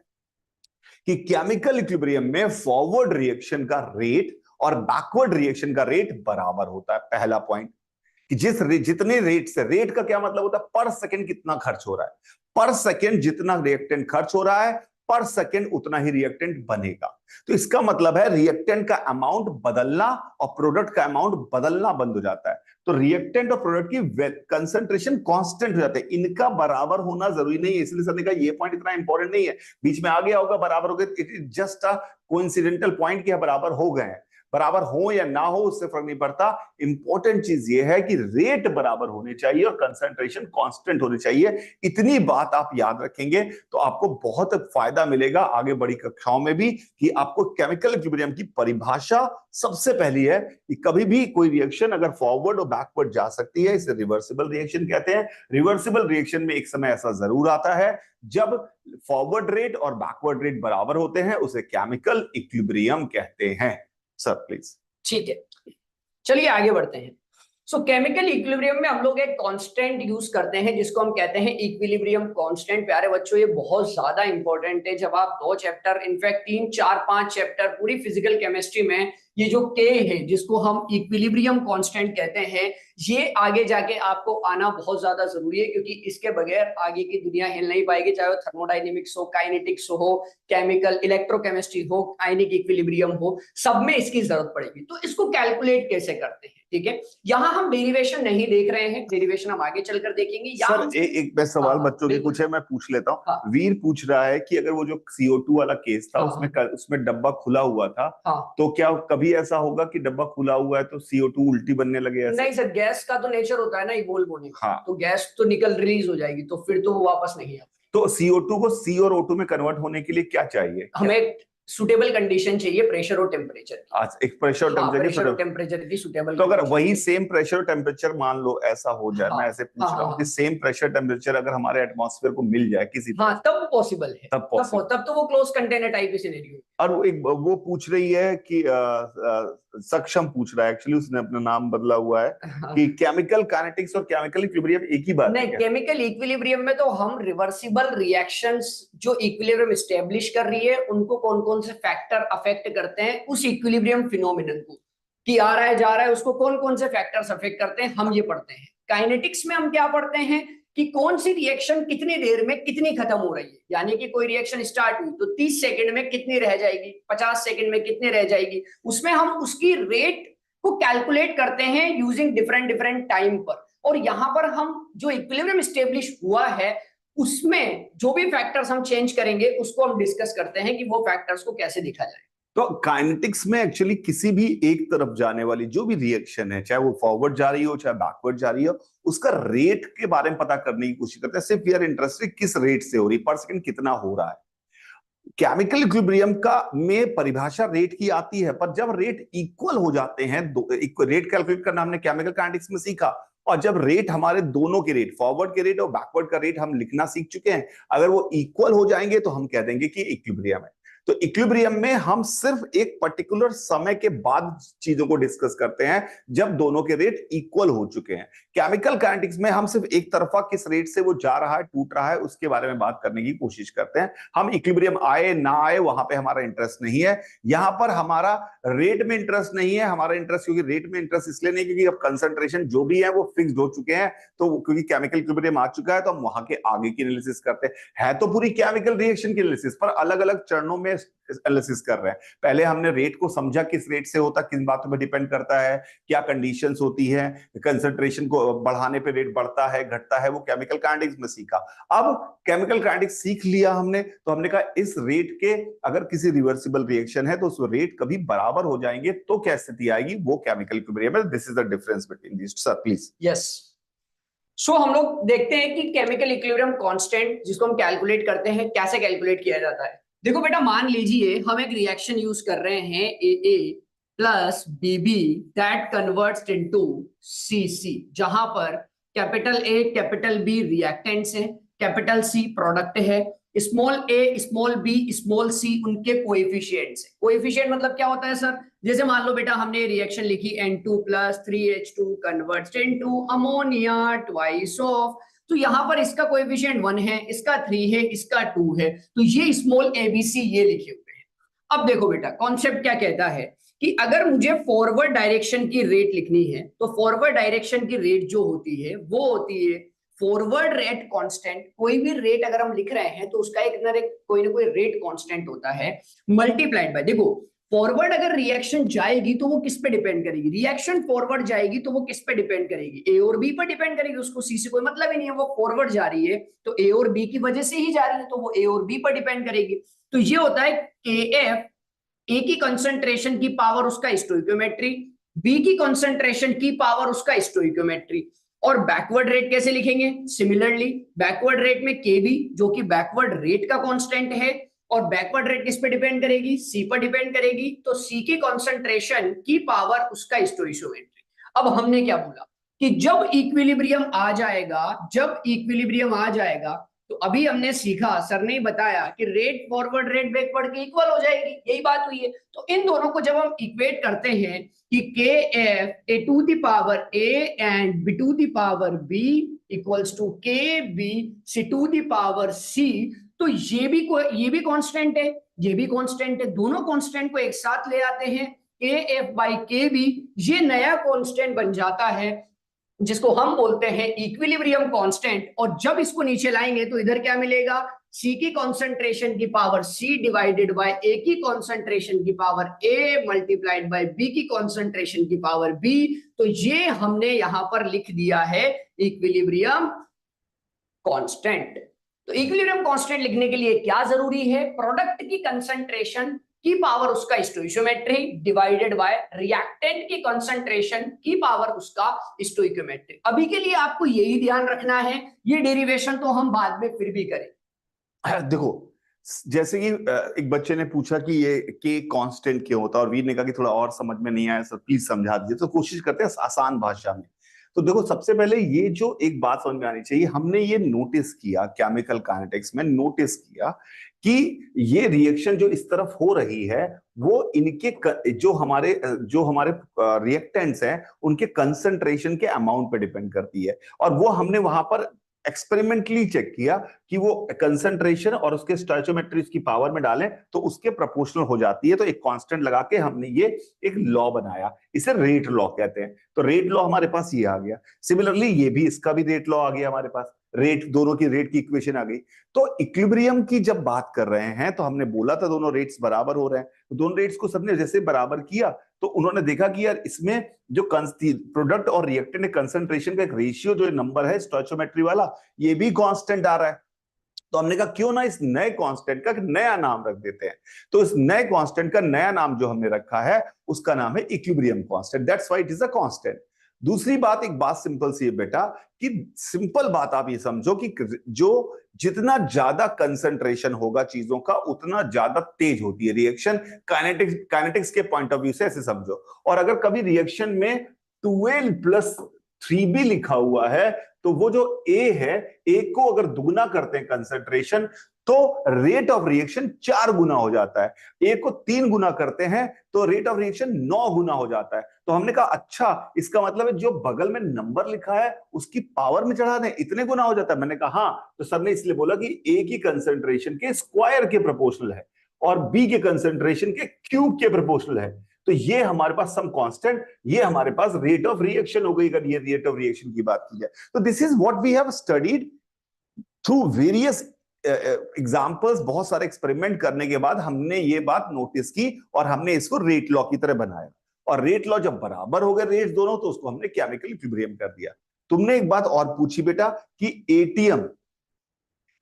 कि केमिकल इक्विलिब्रियम में फॉरवर्ड रिएक्शन का रेट और बैकवर्ड रिएक्शन का रेट बराबर होता है। पहला पॉइंट कि जितने रेट से, रेट का क्या मतलब होता है? पर सेकंड कितना खर्च हो रहा है, पर सेकंड जितना रिएक्टेंट खर्च हो रहा है, पर सेकंड उतना ही रिएक्टेंट बनेगा। तो इसका मतलब है रिएक्टेंट का अमाउंट बदलना और प्रोडक्ट का अमाउंट बदलना बंद हो जाता है। तो रिएक्टेंट और प्रोडक्ट की कंसंट्रेशन कांस्टेंट हो जाते हैं, इनका बराबर होना जरूरी नहीं है। इसलिए सर ने कहा ये पॉइंट इतना इंपॉर्टेंट नहीं है, बीच में आ गया होगा बराबर हो गए, it is just a coincidental point कि बराबर हो गए हैं। बराबर हो या ना हो उससे फर्क नहीं पड़ता, इंपॉर्टेंट चीज ये है कि रेट बराबर होने चाहिए और कंसंट्रेशन कांस्टेंट होनी चाहिए। इतनी बात आप याद रखेंगे तो आपको बहुत फायदा मिलेगा आगे बड़ी कक्षाओं में भी, कि आपको केमिकल इक्विलिब्रियम की परिभाषा सबसे पहली है कि कभी भी कोई रिएक्शन अगर फॉरवर्ड और बैकवर्ड जा सकती है, इसे रिवर्सिबल रिएक्शन कहते हैं। रिवर्सिबल रिएक्शन में एक समय ऐसा जरूर आता है जब फॉरवर्ड रेट और बैकवर्ड रेट बराबर होते हैं, उसे केमिकल इक्विलिब्रियम कहते हैं। Sir please. ठीक है, चलिए आगे बढ़ते हैं। सो केमिकल इक्विलिब्रियम में हम लोग एक कांस्टेंट यूज करते हैं जिसको हम कहते हैं इक्विलिब्रियम कांस्टेंट। प्यारे बच्चों, ये बहुत ज्यादा इंपॉर्टेंट है। जब आप 2 चैप्टर, इनफैक्ट 3, 4, 5 चैप्टर पूरी फिजिकल केमिस्ट्री में ये जो के है जिसको हम इक्विलिब्रियम कांस्टेंट कहते हैं, ये आगे जाके आपको आना बहुत ज्यादा जरूरी है, क्योंकि इसके बगैर आगे की दुनिया हिल नहीं पाएगी। चाहे वो थर्मोडाइनेमिक्स हो, काइनेटिक्स हो, केमिकल इलेक्ट्रोकेमिस्ट्री हो, आयनिक इक्विलिब्रियम हो, सब में इसकी जरूरत पड़ेगी। तो इसको कैलकुलेट कैसे करते हैं? ठीक है, यहाँ हम डेरिवेशन नहीं देख रहे हैं, डेरिवेशन हम आगे चलकर देखेंगे। सर एक मैं सवाल बच्चों के कुछ है, मैं पूछ लेता हूँ। हाँ, वीर पूछ रहा है कि अगर वो जो CO2 वाला केस था, उसमें डब्बा खुला हुआ था, तो क्या कभी ऐसा होगा कि डब्बा खुला हुआ है तो CO2 उल्टी बनने लगे? ऐसे नहीं सर, गैस का तो नेचर होता है ना इवोल्व होने का। हाँ, तो गैस तो निकल रिलीज हो जाएगी, तो फिर तो वो वापस नहीं आती। तो CO2 को C और O2 में कन्वर्ट होने के लिए क्या चाहिए? हमें सुटेबल कंडीशन चाहिए, प्रेशर और टेम्परेचर की। आज एक प्रेशर और प्रेशर और टेम्परेचर की सुटेबल। तो अगर वही सेम प्रेशर टेम्परेचर मान लो ऐसा हो जाए, मैं ऐसे पूछ रहा हूँ कि सेम प्रेशर टेम्परेचर अगर हमारे एटमॉस्फेयर को मिल जाए किसी, तब पॉसिबल है, तब तो वो क्लोज कंटेनर टाइप की सिनेरियो। और वो पूछ रही है कि सक्षम पूछ रहा है, एक्चुअली उसने अपना नाम बदला हुआ है, कि केमिकल काइनेटिक्स और केमिकल इक्विलिब्रियम एक ही बात है नहीं, क्या? केमिकल इक्विलिब्रियम में तो हम रिवर्सिबल रिएक्शंस जो इक्विलिब्रियम एस्टेब्लिश कर रही है उनको कौन कौन से फैक्टर अफेक्ट करते हैं उस इक्विलिब्रियम फिनोमिनन को, कि आ रहा है जा रहा है उसको कौन कौन से फैक्टर्स अफेक्ट करते हैं, हम ये पढ़ते हैं। काइनेटिक्स में हम क्या पढ़ते हैं कि कौन सी रिएक्शन कितनी देर में कितनी खत्म हो रही है, यानी कि कोई रिएक्शन स्टार्ट हुई तो 30 सेकंड में कितनी रह जाएगी, 50 सेकंड में कितनी रह जाएगी, उसमें हम उसकी रेट को कैलकुलेट करते हैं यूजिंग डिफरेंट डिफरेंट टाइम पर। और यहां पर हम जो इक्विलिब्रियम स्टेब्लिश हुआ है उसमें जो भी फैक्टर्स हम चेंज करेंगे उसको हम डिस्कस करते हैं कि वो फैक्टर्स को कैसे देखा जाए। तो काइनेटिक्स में एक्चुअली किसी भी एक तरफ जाने वाली जो भी रिएक्शन है, चाहे वो फॉरवर्ड जा रही हो चाहे बैकवर्ड जा रही हो, उसका रेट के बारे में पता करने की कोशिश करते हैं। सिर्फ वी आर इंटरेस्टेड किस रेट से हो रही, पर सेकंड कितना हो रहा है। केमिकल इक्विलिब्रियम का में परिभाषा रेट की आती है, पर जब रेट इक्वल हो जाते हैं, रेट कैलकुलेट करना हमने केमिकल काइनेटिक्स में सीखा, और जब रेट हमारे दोनों के रेट, फॉरवर्ड के रेट और बैकवर्ड का रेट हम लिखना सीख चुके हैं, अगर वो इक्वल हो जाएंगे तो हम कह देंगे कि इक्विलिब्रियम है। तो इक्विलिब्रियम में हम सिर्फ एक पर्टिकुलर समय के बाद चीजों को डिस्कस करते हैं जब दोनों के रेट इक्वल हो चुके हैं। केमिकल काइनेटिक्स में हम सिर्फ एक तरफा किस रेट से वो जा रहा है, टूट रहा है, उसके बारे में बात करने की कोशिश करते हैं। हम इक्विलिब्रियम आए ना आए वहां पे हमारा इंटरेस्ट नहीं है। यहां पर हमारा रेट में इंटरेस्ट नहीं है, हमारा इंटरेस्ट, क्योंकि रेट में इंटरेस्ट इसलिए नहीं क्योंकि अब कंसंट्रेशन जो भी है वो फिक्स्ड हो चुके हैं, तो क्योंकि केमिकल इक्विलिब्रियम आ चुका है तो हम वहां के आगे की एनालिसिस करते हैं। है तो पूरी केमिकल रिएक्शन की एनालिसिस, पर अलग अलग चरणों में एनालिसिस कर रहे हैं। पहले हमने रेट को समझा, किस रेट से होता, किन बातों पर डिपेंड करता है, क्या कंडीशंस होती है, कंसंट्रेशन को बढ़ाने पे रेट बढ़ता है घटता है, वो केमिकल काइनेटिक्स में सीखा। अब केमिकल काइनेटिक्स सीख लिया हमने, तो हमने कहा इस रेट के अगर किसी रिवर्सिबल रिएक्शन है तो उस रेट कभी बराबर हो जाएंगे तो क्या स्थिति आएगी, वो केमिकल इक्विलिब्रियम है। This is the difference between these. Sir please. Yes, so हम लोग देखते हैं कि केमिकल इक्विलिब्रियम कांस्टेंट जिसको हम कैलकुलेट करते हैं कैसे कैलकुलेट किया जाता है। देखो बेटा, मान लीजिए हम एक रिएक्शन यूज कर रहे हैं AA plus BB that converts into CC, जहां पर capital A capital B reactants हैं, कैपिटल C प्रोडक्ट है, small a small b small c उनके कोएफिशिएंट्स है। कोएफिशिएंट मतलब क्या होता है सर? जैसे मान लो बेटा हमने रिएक्शन लिखी N2 plus 3H2 converts into ammonia twice of, तो यहां पर इसका कोएफिशिएंट 1 है, इसका 3 है, इसका 2 है, तो ये स्मॉल ABC ये लिखे हुए हैं। अब देखो बेटा, कॉन्सेप्ट क्या कहता है कि अगर मुझे फॉरवर्ड डायरेक्शन की रेट लिखनी है तो फॉरवर्ड डायरेक्शन की रेट जो होती है वो होती है फॉरवर्ड रेट कांस्टेंट। कोई भी रेट अगर हम लिख रहे हैं तो उसका एक ना कोई रेट कांस्टेंट होता है, मल्टीप्लाइड बाय, देखो फॉरवर्ड अगर रिएक्शन जाएगी तो वो किस पे डिपेंड करेगी, रिएक्शन फॉरवर्ड जाएगी तो वो किस पे डिपेंड करेगी, ए और बी पर डिपेंड करेगी, उसको सी से कोई मतलब ही नहीं है, वो फॉरवर्ड जा रही है तो ए और बी की वजह से ही जा रही है तो वो ए और बी पर डिपेंड करेगी। तो ये होता है KF, ए की कंसंट्रेशन की पावर उसका स्टोइकियोमेट्री, बी की कंसंट्रेशन की पावर उसका स्टोइकियोमेट्री। और बैकवर्ड रेट कैसे लिखेंगे? सिमिलरली बैकवर्ड रेट में KB जो कि बैकवर्ड रेट का कांस्टेंट है, और बैकवर्ड रेट किस पे डिपेंड करेगी? C पर डिपेंड करेगी, तो C की कंसंट्रेशन की पावर उसका स्टोइकियोमेट्री। अब हमने क्या बोला कि जब इक्विलिब्रियम आ जाएगा, जब इक्विलिब्रियम आ जाएगा तो अभी हमने सीखा, सर ने बताया कि रेट फॉरवर्ड रेट बैकवर्ड की इक्वल हो जाएगी, यही बात हुई है। तो इन दोनों को जब हम इक्वेट करते हैं कि KF A to the power A and B to the power B equals to KB C to the power C, तो ये भी कांस्टेंट है, ये भी कांस्टेंट है, दोनों कांस्टेंट को एक साथ ले आते हैं KF by KB, ये नया कांस्टेंट बन जाता है जिसको हम बोलते हैं इक्विलिब्रियम कांस्टेंट। और जब इसको नीचे लाएंगे तो इधर क्या मिलेगा? C की कंसंट्रेशन की power C divided by A की कंसंट्रेशन की power A multiplied by B की कंसंट्रेशन की पावर B। तो ये हमने यहां पर लिख दिया है इक्विलिब्रियम कांस्टेंट। तो इक्विलिब्रियम कांस्टेंट लिखने के लिए क्या जरूरी है? प्रोडक्ट की कंसंट्रेशन की पावर उसका स्टोइकियोमेट्री डिवाइडेड बाय रिएक्टेंट की कंसंट्रेशन की पावर उसका स्टोइकियोमेट्री। अभी के लिए आपको यही ध्यान रखना है, ये डेरिवेशन तो हम बाद में फिर भी करें। देखो, जैसे कि एक बच्चे ने पूछा कि ये के कांस्टेंट क्यों होता है, और वीर ने कहा कि थोड़ा और समझ में नहीं आया सर प्लीज समझा दीजिए, तो कोशिश करते हैं आसान भाषा में। तो देखो सबसे पहले ये जो एक बात समझ में आनी चाहिए, हमने ये नोटिस किया केमिकल काइनेटिक्स में, नोटिस किया कि ये रिएक्शन जो इस तरफ हो रही है वो इनके जो हमारे रिएक्टेंट्स हैं उनके कंसंट्रेशन के अमाउंट पे डिपेंड करती है। और वो हमने वहां पर एक्सपेरिमेंटली चेक किया कि वो कंसंट्रेशन और उसके स्टोइचियोमेट्री की पावर में डालें तो उसके प्रोपोर्शनल हो जाती है। तो एक कांस्टेंट लगा के हमने ये एक लॉ बनाया, इसे रेट लॉ कहते हैं। तो रेट लॉ हमारे पास ये आ गया। सिमिलरली ये भी, इसका भी रेट लॉ आ गया हमारे पास, रेट, दोनों की रेट की इक्वेशन आ गई। तो इक्विलिब्रियम की जब बात कर रहे हैं तो हमने बोला था दोनों रेट्स बराबर हो रहे हैं, तो दोनों रेट्स को सबने जैसे बराबर किया तो उन्होंने देखा कि यार इसमें जो प्रोडक्ट और रिएक्टेंट कंसंट्रेशन का एक रेशियो जो नंबर है स्टोइचियोमेट्री वाला, ये भी कांस्टेंट आ रहा है। तो हमने कहा क्यों ना इस नए कांस्टेंट का नया नाम रख देते हैं। तो इस नए कांस्टेंट का नया नाम जो हमने रखा है उसका नाम है equilibrium constant, that's why it is a constant. दूसरी बात, एक बात सिंपल सी है बेटा, कि सिंपल बात आप ये समझो कि जो जितना ज्यादा कंसंट्रेशन होगा चीजों का उतना ज्यादा तेज होती है रिएक्शन। काइनेटिक्स के पॉइंट ऑफ व्यू से ऐसे समझो। और अगर कभी रिएक्शन में 12+3 भी लिखा हुआ है तो वो जो ए है, ए को अगर दुगना करते हैं कंसंट्रेशन तो रेट ऑफ रिएक्शन 4 गुना हो जाता है। ए को 3 गुना करते हैं तो रेट ऑफ रिएक्शन 9 गुना हो जाता है। तो हमने कहा अच्छा, इसका मतलब है जो बगल में नंबर लिखा है उसकी पावर में चढ़ा दें, इतने गुना हो जाता है। मैंने कहा हाँ। तो सर ने इसलिए बोला कि ए की कंसंट्रेशन के स्क्वायर के प्रोपोर्शनल है और बी के कंसंट्रेशन के क्यूब के प्रोपोर्शनल है। तो ये हमारे पास सम कांस्टेंट, ये हमारे पास रेट ऑफ रिएक्शन हो गई अगर ये रेट ऑफ रिएक्शन की बात की जाए। तो this is what we have studied through various examples. बहुत सारे एक्सपेरिमेंट करने के बाद हमने ये बात नोटिस की और हमने इसको रेट लॉ की तरह बनाया। और रेट लॉ जब बराबर हो गए रेट दोनों, तो उसको हमने केमिकल इक्विलिब्रियम कर दिया। तुमने एक बात और पूछी बेटा कि एटीएम,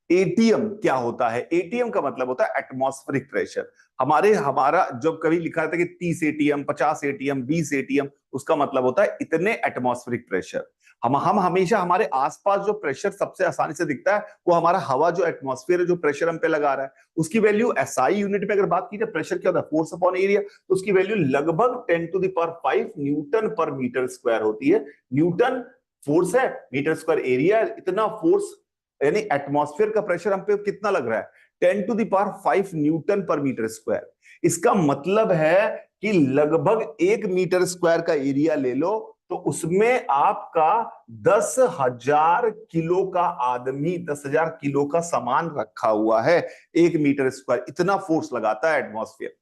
एटीएम क्या होता है? एटीएम का मतलब होता है एटमॉस्फेरिक प्रेशर। हमारा जब कभी लिखा रहता है कि 30 एटीएम, 50 एटीएम, 20 एटीएम, उसका मतलब होता है इतने एटमॉस्फेरिक प्रेशर। हम हमेशा हमारे आसपास जो प्रेशर सबसे आसानी से दिखता है वो हमारा हवा जो एटमॉस्फेयर है, जो प्रेशर हम पे लगा रहा है, उसकी वैल्यू एसआई यूनिट में अगर बात की जाए, प्रेशर क्या होता है? Force upon area. तो उसकी वैल्यू लगभग 10⁵ न्यूटन पर मीटर स्क्वायर होती है। न्यूटन फोर्स है, मीटर स्क्वायर एरिया, इतना फोर्स यानी एटमॉस्फेयर का प्रेशर हम पे कितना लग रहा है? 10⁵ न्यूटन पर मीटर स्क्वायर। इसका मतलब है कि लगभग 1 मीटर स्क्वायर का एरिया ले लो तो उसमें आपका 10,000 किलो का आदमी, 10,000 किलो का सामान रखा हुआ है। 1 मीटर स्क्वायर इतना फोर्स लगाता है एटमॉस्फेयर,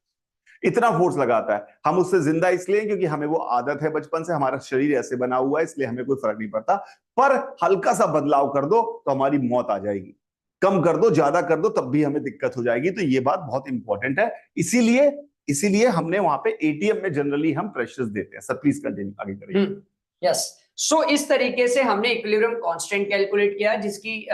इतना फोर्स लगाता है। हम उससे जिंदा इसलिए क्योंकि हमें वो आदत है बचपन से, हमारा शरीर ऐसे बना हुआ है, इसलिए हमें कोई फर्क नहीं पड़ता। पर हल्का सा बदलाव कर दो तो हमारी मौत आ जाएगी, कम कर दो, ज्यादा कर दो, तब भी हमें दिक्कत हो जाएगी। तो ये बात बहुत इंपॉर्टेंट है। इसीलिए हमने वहां पे एटीएम में जनरली हम प्रेशर्स देते हैं। सर प्लीज कंटिन्यू, आगे करिए। यस, सो इस तरीके से हमने इक्विलिब्रियम कांस्टेंट कैलकुलेट किया, जिसकी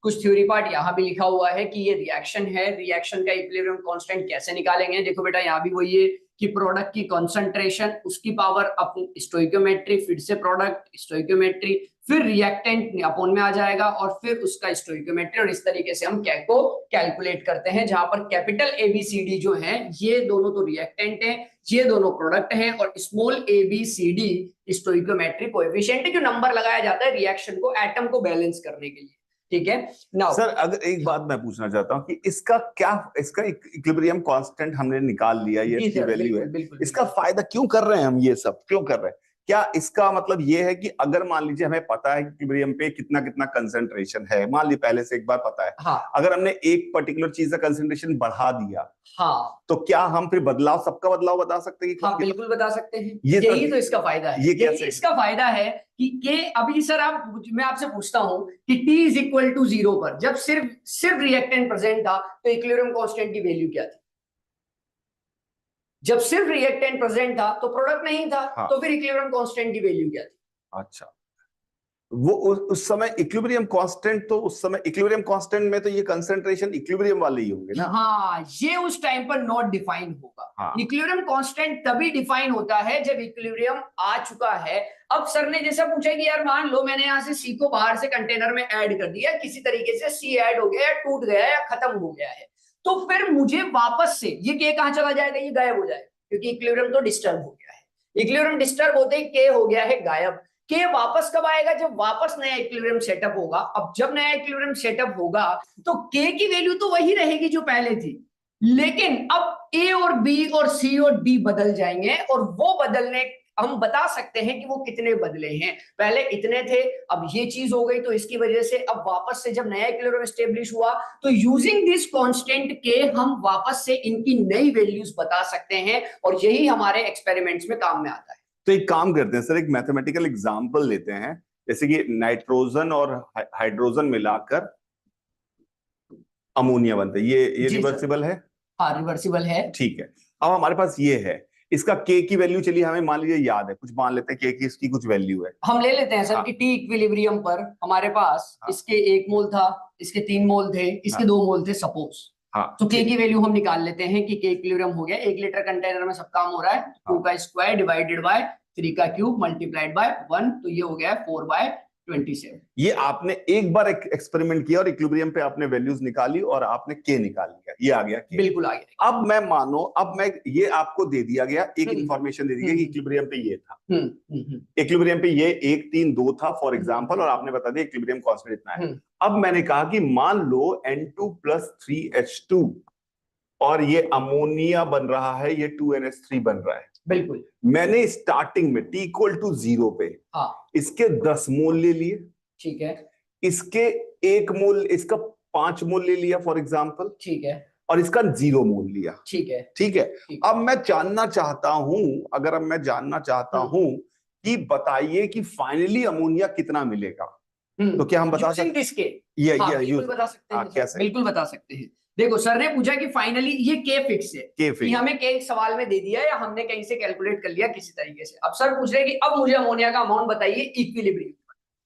कुछ थ्योरी पार्ट यहाँ भी लिखा हुआ है कि ये रिएक्शन है, रिएक्शन का इक्विलिब्रियम कांस्टेंट कैसे निकालेंगे। देखो बेटा, यहाँ भी वही है कि प्रोडक्ट की कंसंट्रेशन, उसकी पावर अपनी स्टोइकियोमेट्री, फिर से प्रोडक्ट स्टोइकियोमेट्री, फिर रिएक्टेंट अपोन में आ जाएगा और फिर उसका स्टोइकियोमेट्री। और इस तरीके से हम को कैलकुलेट करते हैं, जहां पर कैपिटल ABCD जो है ये दोनों तो रिएक्टेंट है, ये दोनों प्रोडक्ट हैं, और स्मॉल ABCD स्टोइकियोमेट्रिक कोएफिशिएंट जो नंबर लगाया जाता है रिएक्शन को, एटम को बैलेंस करने के लिए। ठीक है नाउ सर, अगर एक बात मैं पूछना चाहता हूं कि इसका इक्विलिब्रियम कांस्टेंट हमने निकाल लिया, ये इसकी वैल्यू है, इसका फायदा क्यों कर रहे हैं हम? ये सब क्यों कर रहे हैं? क्या इसका मतलब ये है कि अगर मान लीजिए हमें पता है इक्विलिब्रियम पे कितना कितना कंसंट्रेशन है, मान लीजिए पहले से एक बार पता है, हाँ, अगर हमने एक पर्टिकुलर चीज का कंसंट्रेशन बढ़ा दिया, हाँ, तो क्या हम फिर सबका बदलाव बता सकते हैं? हाँ, बिल्कुल बता सकते हैं। यही तो इसका फायदा है। ये कैसे? इसका फायदा है कि अभी सर मैं आपसे पूछता हूं कि T = 0 पर जब सिर्फ रिएक्टेंट प्रेजेंट था तो इक्विलिब्रियम कांस्टेंट की वैल्यू क्या थी? जब सिर्फ रिएक्टेंट प्रेजेंट था तो प्रोडक्ट नहीं था, हाँ। तो फिर इक्विलिब्रियम कांस्टेंट की वैल्यू क्या थी? अच्छा, वो उस समय इक्विलिब्रियम कांस्टेंट, तो उस समय इक्विलिब्रियम कांस्टेंट में तो ये कंसंट्रेशन इक्विलिब्रियम वाले ही होंगे ना? हाँ, ये उस टाइम पर नॉट डिफाइन होगा। हाँ। इक्विलिब्रियम कांस्टेंट तभी डिफाइन होता है जब इक्विलिब्रियम आ चुका है। अब सर ने जैसा पूछा कि यार मान लो मैंने यहाँ से सी को बाहर से कंटेनर में ऐड कर दिया, किसी तरीके से सी ऐड हो गया या टूट गया या खत्म हो गया है, तो फिर मुझे वापस से ये के कहां चला जाएगा? ये गायब हो जाएगा, क्योंकि इक्विलिब्रियम तो डिस्टर्ब हो गया है। इक्विलिब्रियम डिस्टर्ब होते ही के हो गया है गायब। के वापस कब आएगा? जब वापस नया इक्विलिब्रियम सेटअप होगा। अब जब नया इक्विलिब्रियम सेटअप होगा तो के की वैल्यू तो वही रहेगी जो पहले थी, लेकिन अब ए और बी और सी और डी बदल जाएंगे, और वो बदलने हम बता सकते हैं कि वो कितने बदले हैं। पहले इतने थे, अब ये चीज हो गई, तो इसकी वजह से अब वापस से जब नया इक्विलिब्रियम एस्टेब्लिश हुआ तो यूजिंग दिस कांस्टेंट के हम वापस से इनकी नई वैल्यूज बता सकते हैं, और यही हमारे एक्सपेरिमेंट्स में काम में आता है। तो एक काम करते हैं सर, एक मैथमेटिकल एग्जांपल लेते हैं, जैसे कि नाइट्रोजन और हाइड्रोजन मिलाकर अमोनिया बनता है, ये रिवर्सिबल है? हाँ, रिवर्सिबल है। ठीक है। अब हमारे पास ये है, इसका के की वैल्यू चलिए हमें मान लीजिए याद है, कुछ मान लेते हैं के की इसकी कुछ वैल्यू है, हम ले लेते हैं सर हाँ। कि टी इक्विलिब्रियम पर हमारे पास हाँ। इसके 1 मोल था, इसके 3 मोल थे, इसके हाँ। 2 मोल थे सपोज। हाँ, तो के की वैल्यू हम निकाल लेते हैं कि के इक्विलिब्रियम हो गया, 1 लीटर कंटेनर में सब काम हो रहा है, 2 का स्क्वायर डिवाइडेड बाय 3 का क्यूब मल्टीप्लाइड बाय 1, तो ये हो गया 4/27। ये आपने एक बार एक्सपेरिमेंट किया और इक्विलिब्रियम पे आपने वैल्यूज निकाली और आपने के निकाल लिया, ये आ गया के। बिल्कुल आ गया। अब मैं मानो, अब मैं ये आपको दे दिया गया, एक इंफॉर्मेशन दे दी गई कि इक्विलिब्रियम पे ये था, इक्विलिब्रियम पे ये 1 3 2 था फॉर एग्जांपल, और आपने बता दिया इक्विलिब्रियम कांस्टेंट इतना है। अब मैंने कहा कि मान लो N2 + 3H2 और ये अमोनिया बन रहा है, ये 2NH3 बन रहा है। बिल्कुल। मैंने स्टार्टिंग में T = 0 पे इसके 10 मोल ले लिए, ठीक है, इसके 1 मोल, इसका 5 मोल ले लिया फॉर एग्जांपल, ठीक है, और इसका 0 मोल लिया, ठीक है, ठीक है। अब मैं जानना चाहता हूं, अगर अब मैं जानना चाहता हूं कि बताइए कि फाइनली अमोनिया कितना मिलेगा, तो क्या हम बता सकते हैं? बिल्कुल बता सकते हैं, कैसे? बिल्कुल बता सकते हैं। देखो, सर ने पूछा कि फाइनली ये के फिक्स है, कि हमें के सवाल में दे दिया या हमने कहीं से कैलकुलेट कर लिया किसी तरीके से। अब सर पूछ रहे हैं कि अब मुझे अमोनिया का अमाउंट बताइए इक्विलिब्रियम।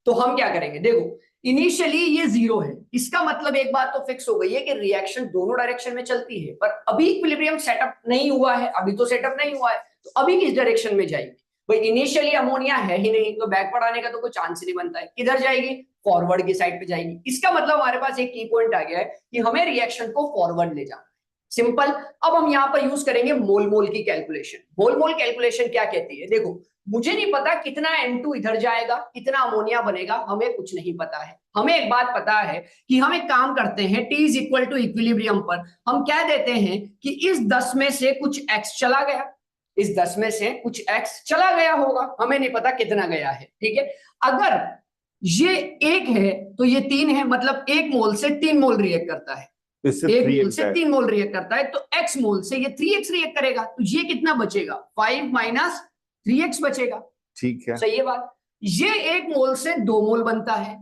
तो हम क्या करेंगे? देखो, इनिशियली ये 0 है, इसका मतलब एक बात तो फिक्स हो गई है कि रिएक्शन दोनों डायरेक्शन में चलती है, पर अभी इक्विलिब्रियम सेटअप नहीं हुआ है, अभी तो सेटअप नहीं हुआ है, तो अभी किस डायरेक्शन में जाएगी? भाई इनिशियली अमोनिया है ही नहीं, तो बैकवर्ड आने का तो कोई चांस ही नहीं बनता है। किधर जाएगी? फॉरवर्ड की साइड पे जाएगी। इसका मतलब हमारे पास एक की पॉइंट आ गया है कि हमें रिएक्शन को फॉरवर्ड ले जाना है। सिंपल। अब हम यहाँ पर यूज करेंगे मोल मोल की कैलकुलेशन। मोल मोल कैलकुलेशन क्या कहती है? देखो, मुझे नहीं पता कितना N2 इधर जाएगा, कितना अमोनिया बनेगा, हमें कुछ नहीं पता है। हमें एक बात पता है कि हम एक काम करते हैं, T = इक्विलिब्रियम पर हम क्या देते हैं कि इस 10 में से कुछ x चला गया, इस 10 में से कुछ x चला गया होगा, हमें नहीं पता कितना गया है, ठीक है। अगर ये 1 है तो ये 3 है, मतलब 1 मोल से 3 मोल रिएक्ट करता है, 1 मोल से 3 मोल रिएक्ट करता है, तो x मोल से ये 3x रिएक्ट करेगा, तो ये कितना बचेगा? 5 - 3x बचेगा, ठीक है, सही है बात। ये 1 मोल से 2 मोल बनता है,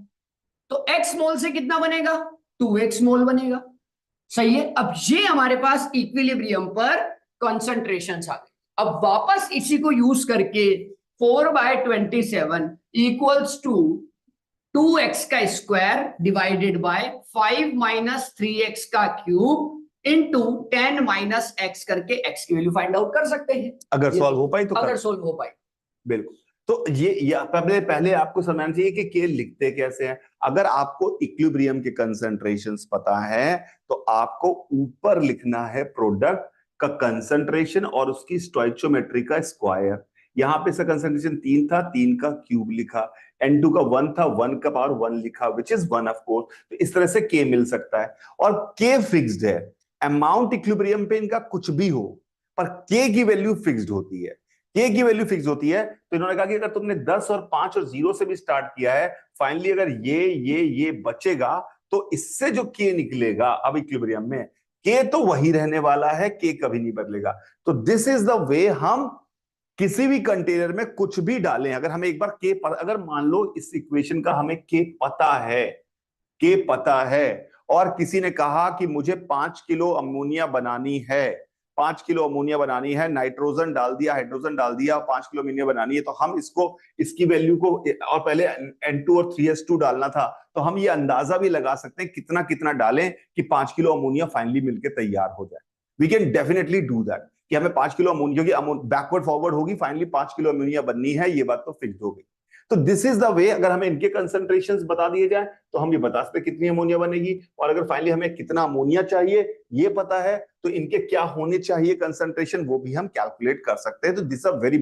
तो x मोल से कितना बनेगा? 2x मोल बनेगा, सही है। अब ये हमारे पास इक्विलिब्रियम पर कॉन्सेंट्रेशंस आ गए। अब वापस इसी को यूज करके 4/27 = 2x का स्क्वायर डिवाइडेड बाय 5 - 3x का क्यूब इनटू 10 - x करके x की वैल्यू फाइंड आउट कर सकते हैं, अगर सॉल्व हो पाई तो। अगर सॉल्व हो पाई, बिल्कुल। तो ये पहले आपको समझना चाहिए कि के लिखते कैसे हैं। अगर आपको इक्विलिब्रियम के कंसंट्रेशंस पता है तो आपको ऊपर लिखना है प्रोडक्ट का कंसंट्रेशन और उसकी स्टोइचियोमेट्री का स्क्वायर। यहां पे इसका कंसंट्रेशन 3 था, 3 का क्यूब लिखा, N2 का 1 था, 1 का पावर 1 लिखा, विच इज 1 ऑफ कोर्स। तो इस तरह से के मिल सकता है, और के फिक्स्ड है। अमाउंट इक्विलिब्रियम पे इनका कुछ भी हो, पर के की वैल्यू फिक्स्ड होती है, के की वैल्यू फिक्स होती है। तो इन्होंने कहा कि अगर तुमने 10 और 5 और 0 से भी स्टार्ट किया है, फाइनली अगर ये बचेगा तो इससे जो के निकलेगा अब इक्विलिब्रियम में, के तो वही रहने वाला है, के कभी नहीं बदलेगा। तो दिस इज द वे हम किसी भी कंटेनर में कुछ भी डालें, अगर हमें एक बार के अगर मान लो इस इक्वेशन का हमें के पता है और किसी ने कहा कि मुझे 5 किलो अमोनिया बनानी है, 5 किलो अमोनिया बनानी है, नाइट्रोजन डाल दिया, हाइड्रोजन डाल दिया, 5 किलो अमोनिया बनानी है, तो हम इसकी वैल्यू को, और पहले N2 और 3H2 डालना था, तो हम ये अंदाजा भी लगा सकते हैं कितना कितना डालें कि 5 किलो अमोनिया फाइनली मिलकर तैयार हो जाए। We can definitely do that कि हमें 5 किलो अमोनिया, क्योंकि बैकवर्ड फॉरवर्ड होगी, फाइनली 5 किलो अमोनिया बननी है, ये बात तो फिक्स हो गई। तो दिस इज द वे, अगर हमें इनके कंसंट्रेशंस बता दिए जाए तो हम ये बता सकते हैं कितनी अमोनिया बनेगी। और अगर फाइनली हमें कितना अमोनिया चाहिए ये पता है, तो इनके क्या होने चाहिए कंसंट्रेशन, वो भी हम कैलकुलेट कर सकते हैं। तो दिस आर वेरी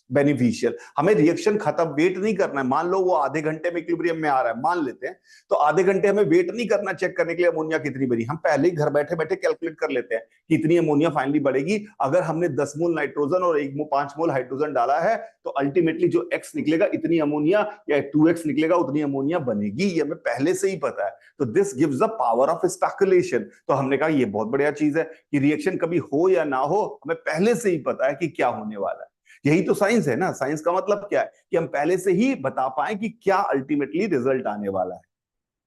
बेनिफिशियल। हमें रिएक्शन खत्म वेट नहीं करना है। मान लो वो आधे घंटे में इक्विलिब्रियम में आ रहा है, मान लेते हैं, तो आधे घंटे हमें वेट नहीं करना चेक करने के लिए अमोनिया कितनी बनी, हम पहले ही घर बैठे बैठे कैलकुलेट कर लेते हैं कि इतनी अमोनिया फाइनली बढ़ेगी। अगर हमने 10 मोल नाइट्रोजन और 5 मोल हाइड्रोजन डाला है, तो अल्टीमेटली जो एक्स निकलेगा इतनी अमोनिया, या 2x निकलेगा उतनी अमोनिया बनेगी, ये हमें पहले से ही पता है। तो this gives the power of speculation. तो हमने कहा ये बहुत बढ़िया चीज है कि रिएक्शन कभी हो या ना हो, हमें पहले से ही पता है कि क्या होने वाला है। यही तो साइंस है ना। साइंस का मतलब क्या है कि हम पहले से ही बता पाए कि क्या अल्टीमेटली रिजल्ट आने वाला है।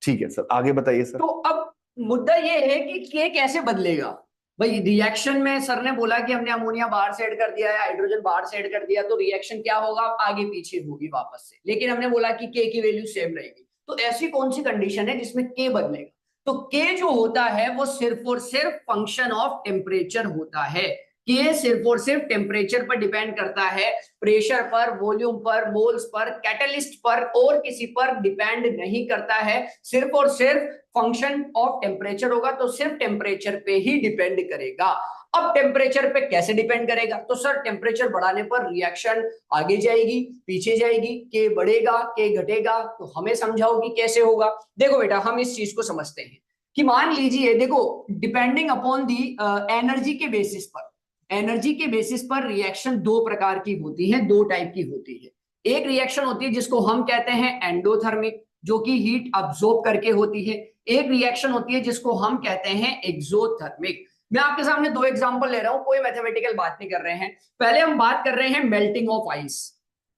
ठीक है सर, आगे बताइए सर। तो अब मुद्दा ये है कि के कैसे बदलेगा। भाई रिएक्शन में सर ने बोला कि हमने अमोनिया बाहर से ऐड कर दिया है, हाइड्रोजन बाहर से ऐड कर दिया, तो रिएक्शन क्या होगा, आगे पीछे होगी वापस से। लेकिन हमने बोला कि के की वैल्यू सेम रहेगी। तो ऐसी कौन सी कंडीशन है जिसमें के बदलेगा। तो के जो होता है वो सिर्फ और सिर्फ फंक्शन ऑफ टेम्परेचर होता है। के सिर्फ और सिर्फ टेम्परेचर पर डिपेंड करता है, प्रेशर पर, वॉल्यूम पर, मोल्स पर, कैटलिस्ट पर और किसी पर डिपेंड नहीं करता है। सिर्फ और सिर्फ फंक्शन ऑफ टेम्परेचर होगा, तो सिर्फ टेम्परेचर पे ही डिपेंड करेगा। अब टेम्परेचर पे कैसे डिपेंड करेगा, तो सर टेम्परेचर बढ़ाने पर रिएक्शन आगे जाएगी, पीछे जाएगी, के बढ़ेगा, के घटेगा। तो हमें समझाओ कि कैसे होगा। देखो बेटा, हम इस चीज को समझते हैं कि मान लीजिए, देखो डिपेंडिंग अपॉन दी एनर्जी के बेसिस पर, एनर्जी के बेसिस पर रिएक्शन दो प्रकार की होती है, दो टाइप की होती है। एक रिएक्शन होती है जिसको हम कहते हैं एंडोथर्मिक, जो कि हीट अब्सॉर्ब करके होती है। एक रिएक्शन होती है जिसको हम कहते हैं एक्सोथर्मिक। मैं आपके सामने दो एग्जांपल ले रहा हूं, कोई मैथमेटिकल बात नहीं कर रहे हैं। पहले हम बात कर रहे हैं melting of ice.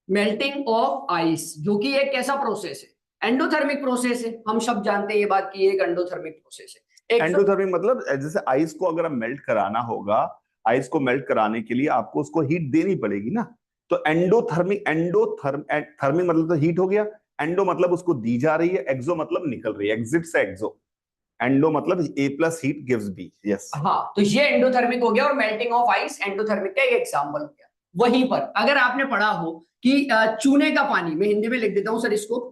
Melting of ice जो कि एक कैसा प्रोसेस है, एंडोथर्मिक प्रोसेस है। हम सब जानते हैं ये बात कि एक एंडोथर्मिक प्रोसेस है। एंडोथर्मिक मतलब जैसे आइस को अगर मेल्ट कराना होगा, आइस को मेल्ट कराने के लिए आपको उसको हीट देनी पड़ेगी ना। तो थर्मिक मतलब तो हीट हो गया, एंडो मतलब उसको दी जा रही है, एक्सो मतलब निकल रही है, एग्जिट से एक्सो। एंडो मतलब A plus heat gives B. Yes, हाँ, तो ये एंडोथर्मिक हो गया और मेल्टिंग ऑफ आइस एंडोथर्मिक का एक एग्जांपल हो गया। वहीं पर अगर आपने पढ़ा हो कि चूने का पानी, मैं हिंदी में लिख देता हूं सर, इसको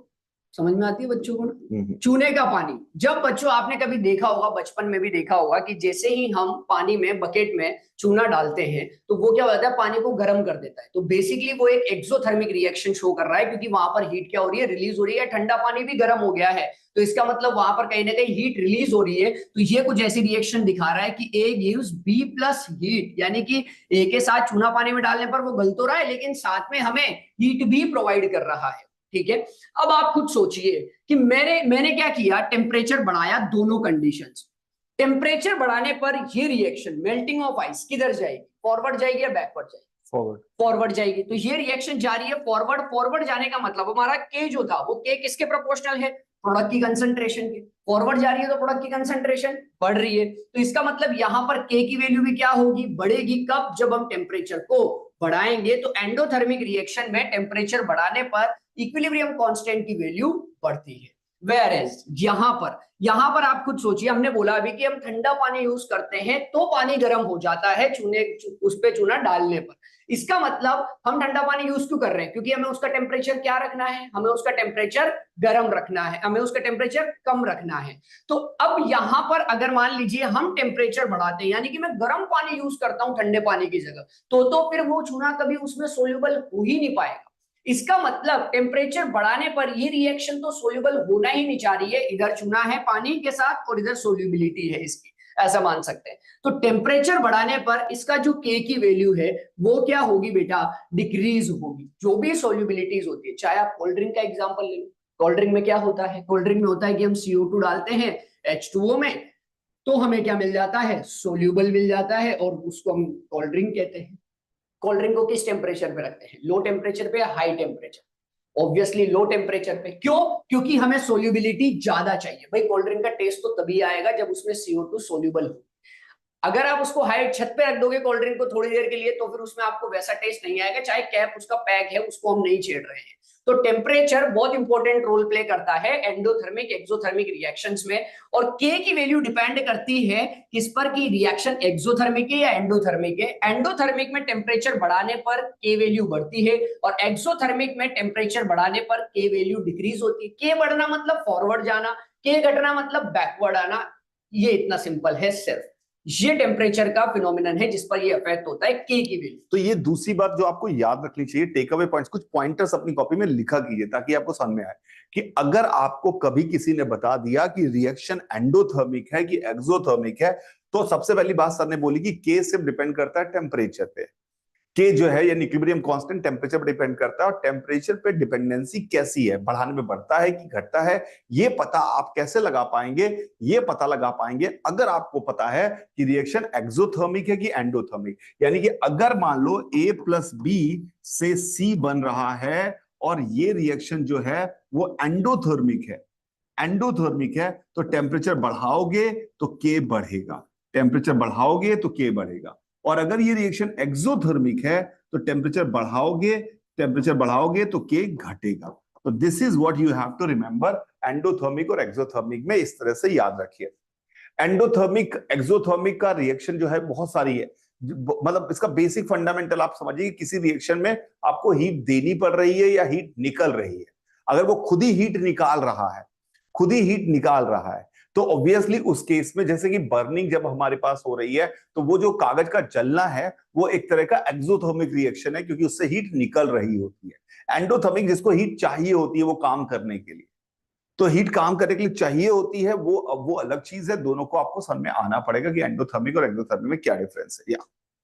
समझ में आती है बच्चों को ना। चूने का पानी, जब बच्चों आपने कभी देखा होगा, बचपन में भी देखा होगा कि जैसे ही हम पानी में, बकेट में चूना डालते हैं, तो वो क्या होता है, पानी को गर्म कर देता है। तो बेसिकली वो एक एक्सोथर्मिक रिएक्शन शो कर रहा है, क्योंकि वहां पर हीट क्या हो रही है, रिलीज हो रही है। ठंडा पानी भी गर्म हो गया है, तो इसका मतलब वहां पर कहीं ना कहीं हीट रिलीज हो रही है। तो ये कुछ ऐसी रिएक्शन दिखा रहा है कि A gives B plus heat, यानी कि ए के साथ चूना पानी में डालने पर वो गल तो रहा है, लेकिन साथ में हमें हीट भी प्रोवाइड कर रहा है। ठीक है। अब आप खुद सोचिए कि मैंने क्या किया, टेम्परेचर बढ़ाया दोनों कंडीशंस। टेम्परेचर बढ़ाने पर ये रिएक्शन मेल्टिंग ऑफ आइस किधर जाएगी, फॉरवर्ड जाएगी या बैकवर्ड जाएगी, फॉरवर्ड। फॉरवर्ड जाएगी। तो ये रिएक्शन जा रही है फॉरवर्ड। फॉरवर्ड जाने का मतलब हमारा के जो था वो के किसके प्रोपोर्शनल है, प्रोडक्ट की कंसंट्रेशन के। फॉरवर्ड जा रही है तो प्रोडक्ट की कंसंट्रेशन बढ़ रही है, तो इसका मतलब यहां पर के की वैल्यू भी क्या होगी, बढ़ेगी। कब, जब हम टेम्परेचर को बढ़ाएंगे। तो एंडोथर्मिक रिएक्शन में टेम्परेचर बढ़ाने पर इक्विलिब्रियम कांस्टेंट की वैल्यू बढ़ती है। वेयरएज यहां पर आप खुद सोचिए, हमने बोला अभी कि हम ठंडा पानी यूज करते हैं तो पानी गर्म हो जाता है उस पे चूना डालने पर। इसका मतलब हम ठंडा पानी यूज क्यों कर रहे हैं, क्योंकि हमें उसका टेम्परेचर क्या रखना है, हमें उसका टेम्परेचर गर्म रखना है, हमें उसका टेम्परेचर कम रखना है। तो अब यहां पर अगर मान लीजिए हम टेम्परेचर बढ़ाते हैं, यानी कि मैं गर्म पानी यूज करता हूं ठंडे पानी की जगह, तो फिर वो चूना कभी उसमें सोल्यूबल हो ही नहीं पाएगा। इसका मतलब टेम्परेचर बढ़ाने पर ये रिएक्शन तो सोल्यूबल होना ही नहीं चाह रही है। इधर चूना है पानी के साथ और इधर सोल्यूबिलिटी है इसकी, ऐसा मान सकते हैं। तो टेम्परेचर बढ़ाने पर इसका जो के की वैल्यू है वो क्या होगी बेटा, डिक्रीज होगी। जो भी सोल्यूबिलिटीज होती है, चाहे आप कोल्ड ड्रिंक का एग्जांपल ले लो। कोल्ड ड्रिंक में क्या होता है, कोल्ड ड्रिंक में होता है कि हम CO2 डालते हैं H2O में, तो हमें क्या मिल जाता है, सोल्यूबल मिल जाता है, और उसको हम कोल्ड ड्रिंक कहते हैं। कोल्ड ड्रिंक को किस टेम्परेचर पे रखते हैं, लो टेम्परेचर पे या high temperature, obviously low temperature पे। क्यों, क्योंकि हमें सोल्यूबिलिटी ज्यादा चाहिए। भाई कोल्ड ड्रिंक का टेस्ट तो तभी आएगा जब उसमें CO2 सोल्यूबल हो। अगर आप उसको हाइट छत पे रख दोगे कोल्ड ड्रिंक को थोड़ी देर के लिए, तो फिर उसमें आपको वैसा टेस्ट नहीं आएगा, चाहे कैप उसका पैक है उसको हम नहीं छेड़ रहे हैं। तो टेम्परेचर बहुत इंपॉर्टेंट रोल प्ले करता है एंडोथर्मिक एक्सोथर्मिक रिएक्शंस में, और के की वैल्यू डिपेंड करती है किस पर की रिएक्शन एक्सोथर्मिक है या एंडोथर्मिक है। एंडोथर्मिक में टेम्परेचर बढ़ाने पर के वैल्यू बढ़ती है, और एक्सोथर्मिक में टेम्परेचर बढ़ाने पर के वैल्यू डिक्रीज होती है। के बढ़ना मतलब फॉरवर्ड जाना, के घटना मतलब बैकवर्ड आना, ये इतना सिंपल है। सिर्फ ये टेम्परेचर का फिनोमिनन है जिस पर ये इफेक्ट होता है के की वैल्यू। तो ये दूसरी बात जो आपको याद रखनी चाहिए, टेक अवे पॉइंट्स, कुछ पॉइंटर्स अपनी कॉपी में लिखा कीजिए ताकि आपको समझ में आए कि अगर आपको कभी किसी ने बता दिया कि रिएक्शन एंडोथर्मिक है कि एक्सोथर्मिक है, तो सबसे पहली बात सर ने बोली कि के सिर्फ डिपेंड करता है टेम्परेचर पे। के जो है यानी इक्विलिब्रियम कांस्टेंट टेम्परेचर पर डिपेंड करता है, और टेम्परेचर पे डिपेंडेंसी कैसी है, बढ़ाने में बढ़ता है कि घटता है, ये पता आप कैसे लगा पाएंगे? ये पता लगा पाएंगे अगर आपको पता है कि रिएक्शन एक्सोथर्मिक है कि एंडोथर्मिक। यानी कि अगर मान लो A प्लस बी से C बन रहा है और ये रिएक्शन जो है वो एंडोथर्मिक है, एंडोथर्मिक है, तो टेम्परेचर बढ़ाओगे तो के बढ़ेगा, टेम्परेचर बढ़ाओगे तो के बढ़ेगा। और अगर ये रिएक्शन एक्सोथर्मिक है तो टेम्परेचर बढ़ाओगे तो के घटेगा। तो this is what you have to remember, endothermic और एक्सोथर्मिक में इस तरह से याद रखिए। एंडोथर्मिक एक्सोथर्मिक का रिएक्शन जो है बहुत सारी है, मतलब इसका बेसिक फंडामेंटल आप समझिए, किसी रिएक्शन में आपको हीट देनी पड़ रही है या हीट निकल रही है। अगर वो खुद ही हीट निकाल रहा है तो ऑब्वियसली उस केस में, जैसे कि बर्निंग जब हमारे पास हो रही है, तो वो जो कागज का जलना है वो एक तरह का एक्सोथर्मिक रिएक्शन है, क्योंकि उससे हीट निकल रही होती है। एंडोथर्मिक जिसको हीट चाहिए होती है वो काम करने के लिए, तो हीट काम करने के लिए चाहिए होती है, वो अलग चीज है। दोनों को आपको समझ में आना पड़ेगा कि एंडोथर्मिक और एक्सोथर्मिक में क्या डिफरेंस है।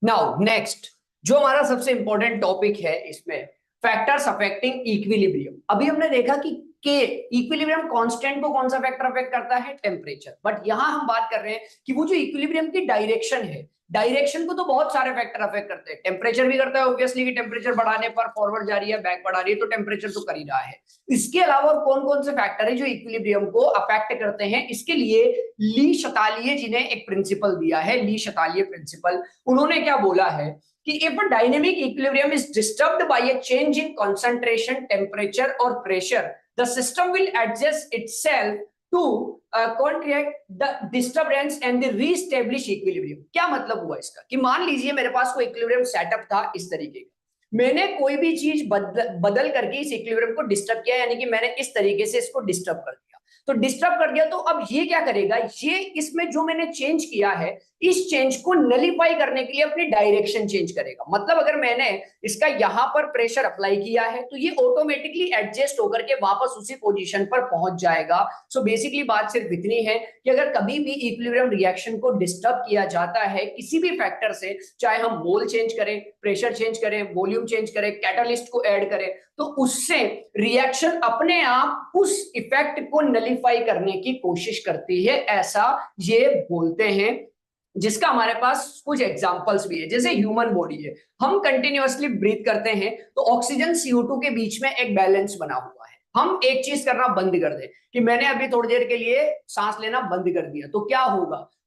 नाउ नेक्स्ट जो हमारा सबसे इंपॉर्टेंट टॉपिक है इसमें, फैक्टर्स अफेक्टिंग इक्विलिब्रियम। अभी हमने देखा कि इक्विलिब्रियम कांस्टेंट को कौन सा फैक्टर अफेक्ट करता है? टेम्परेचर। बट यहां हम बात कर रहे हैं कि वो जो इक्विलिब्रियम की डायरेक्शन है, डायरेक्शन को तो बहुत सारे फैक्टर अफेक्ट करते हैं। टेम्परेचर भी करता है ऑब्वियसली, कि टेम्परेचर बढ़ाने पर फॉरवर्ड जा रही है, बैक बढ़ा रही है, तो टेम्परेचर तो कर ही रहा है। इसके अलावा और कौन कौन से फैक्टर है जो इक्विलिब्रियम को अफेक्ट करते हैं? इसके लिए ली शतालिए जी ने एक प्रिंसिपल दिया है, ली शतालिए प्रिंसिपल। उन्होंने क्या बोला है कि if a dynamic equilibrium is disturbed by a change in concentration, temperature or pressure, the system will adjust itself to counteract the disturbance and the re-establish equilibrium। क्या मतलब हुआ इसका? कि मान लीजिए मेरे पास कोई इक्विलिब्रियम सेटअप था इस तरीके का, मैंने कोई भी चीज बदल करके इस इक्विलिब्रियम को डिस्टर्ब किया, यानी कि मैंने इस तरीके से इसको डिस्टर्ब कर दिया। तो डिस्टर्ब कर दिया तो अब ये क्या करेगा, ये इसमें जो मैंने चेंज किया है इस चेंज को नलीफाई करने के लिए अपनी डायरेक्शन चेंज करेगा। मतलब अगर मैंने इसका यहां पर प्रेशर अप्लाई किया है तो ये ऑटोमेटिकली एडजस्ट होकर के वापस उसी पोजीशन पर पहुंच जाएगा। सो बेसिकली बात सिर्फ इतनी है कि अगर कभी भी इक्विलिब्रियम रिएक्शन को डिस्टर्ब किया जाता है किसी भी फैक्टर से, चाहे हम मोल चेंज करें, प्रेशर चेंज करें, वॉल्यूम चेंज करें, कैटालिस्ट को ऐड करें, तो उससे रिएक्शन अपने आप उस इफेक्ट को नलीफाई करने की कोशिश करती है, ऐसा ये बोलते हैं। जिसका हमारे पास कुछ एग्जांपल्स भी है, जैसे ह्यूमन बॉडी है, हम कंटिन्यूअसली ब्रीथ करते हैं तो ऑक्सीजन CO2 के बीच में एक बैलेंस बना हुआ है। हम एक चीज करना बंद कर दें कि मैंने अभी थोड़ी देर के लिए सांस लेना बंद कर दिया, तो क्या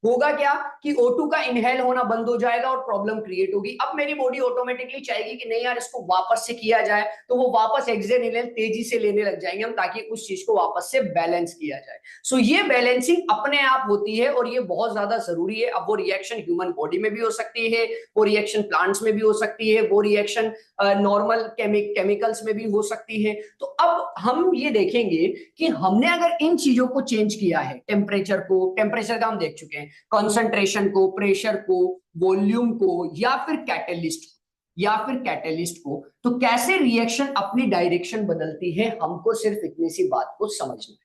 होगा क्या कि O2 का इनहेल होना बंद हो जाएगा और प्रॉब्लम क्रिएट होगी। अब मेरी बॉडी ऑटोमेटिकली चाहेगी कि नहीं यार इसको वापस से किया जाए, तो वो वापस एक्सहेल इनहेल तेजी से लेने लग जाएंगे हम, ताकि उस चीज को वापस से बैलेंस किया जाए। सो ये बैलेंसिंग अपने आप होती है और ये बहुत ज्यादा जरूरी है। अब वो रिएक्शन ह्यूमन बॉडी में भी हो सकती है, वो रिएक्शन प्लांट्स में भी हो सकती है, वो रिएक्शन नॉर्मल केमिकल्स में भी हो सकती है। तो अब हम ये देखेंगे कि हमने अगर इन चीजों को चेंज किया है, टेम्परेचर का हम देख चुके हैं, कंसंट्रेशन को, प्रेशर को, वॉल्यूम को, या फिर कैटलिस्ट को, तो कैसे रिएक्शन अपनी डायरेक्शन बदलती है, हमको सिर्फ इतनी सी बात को समझना है।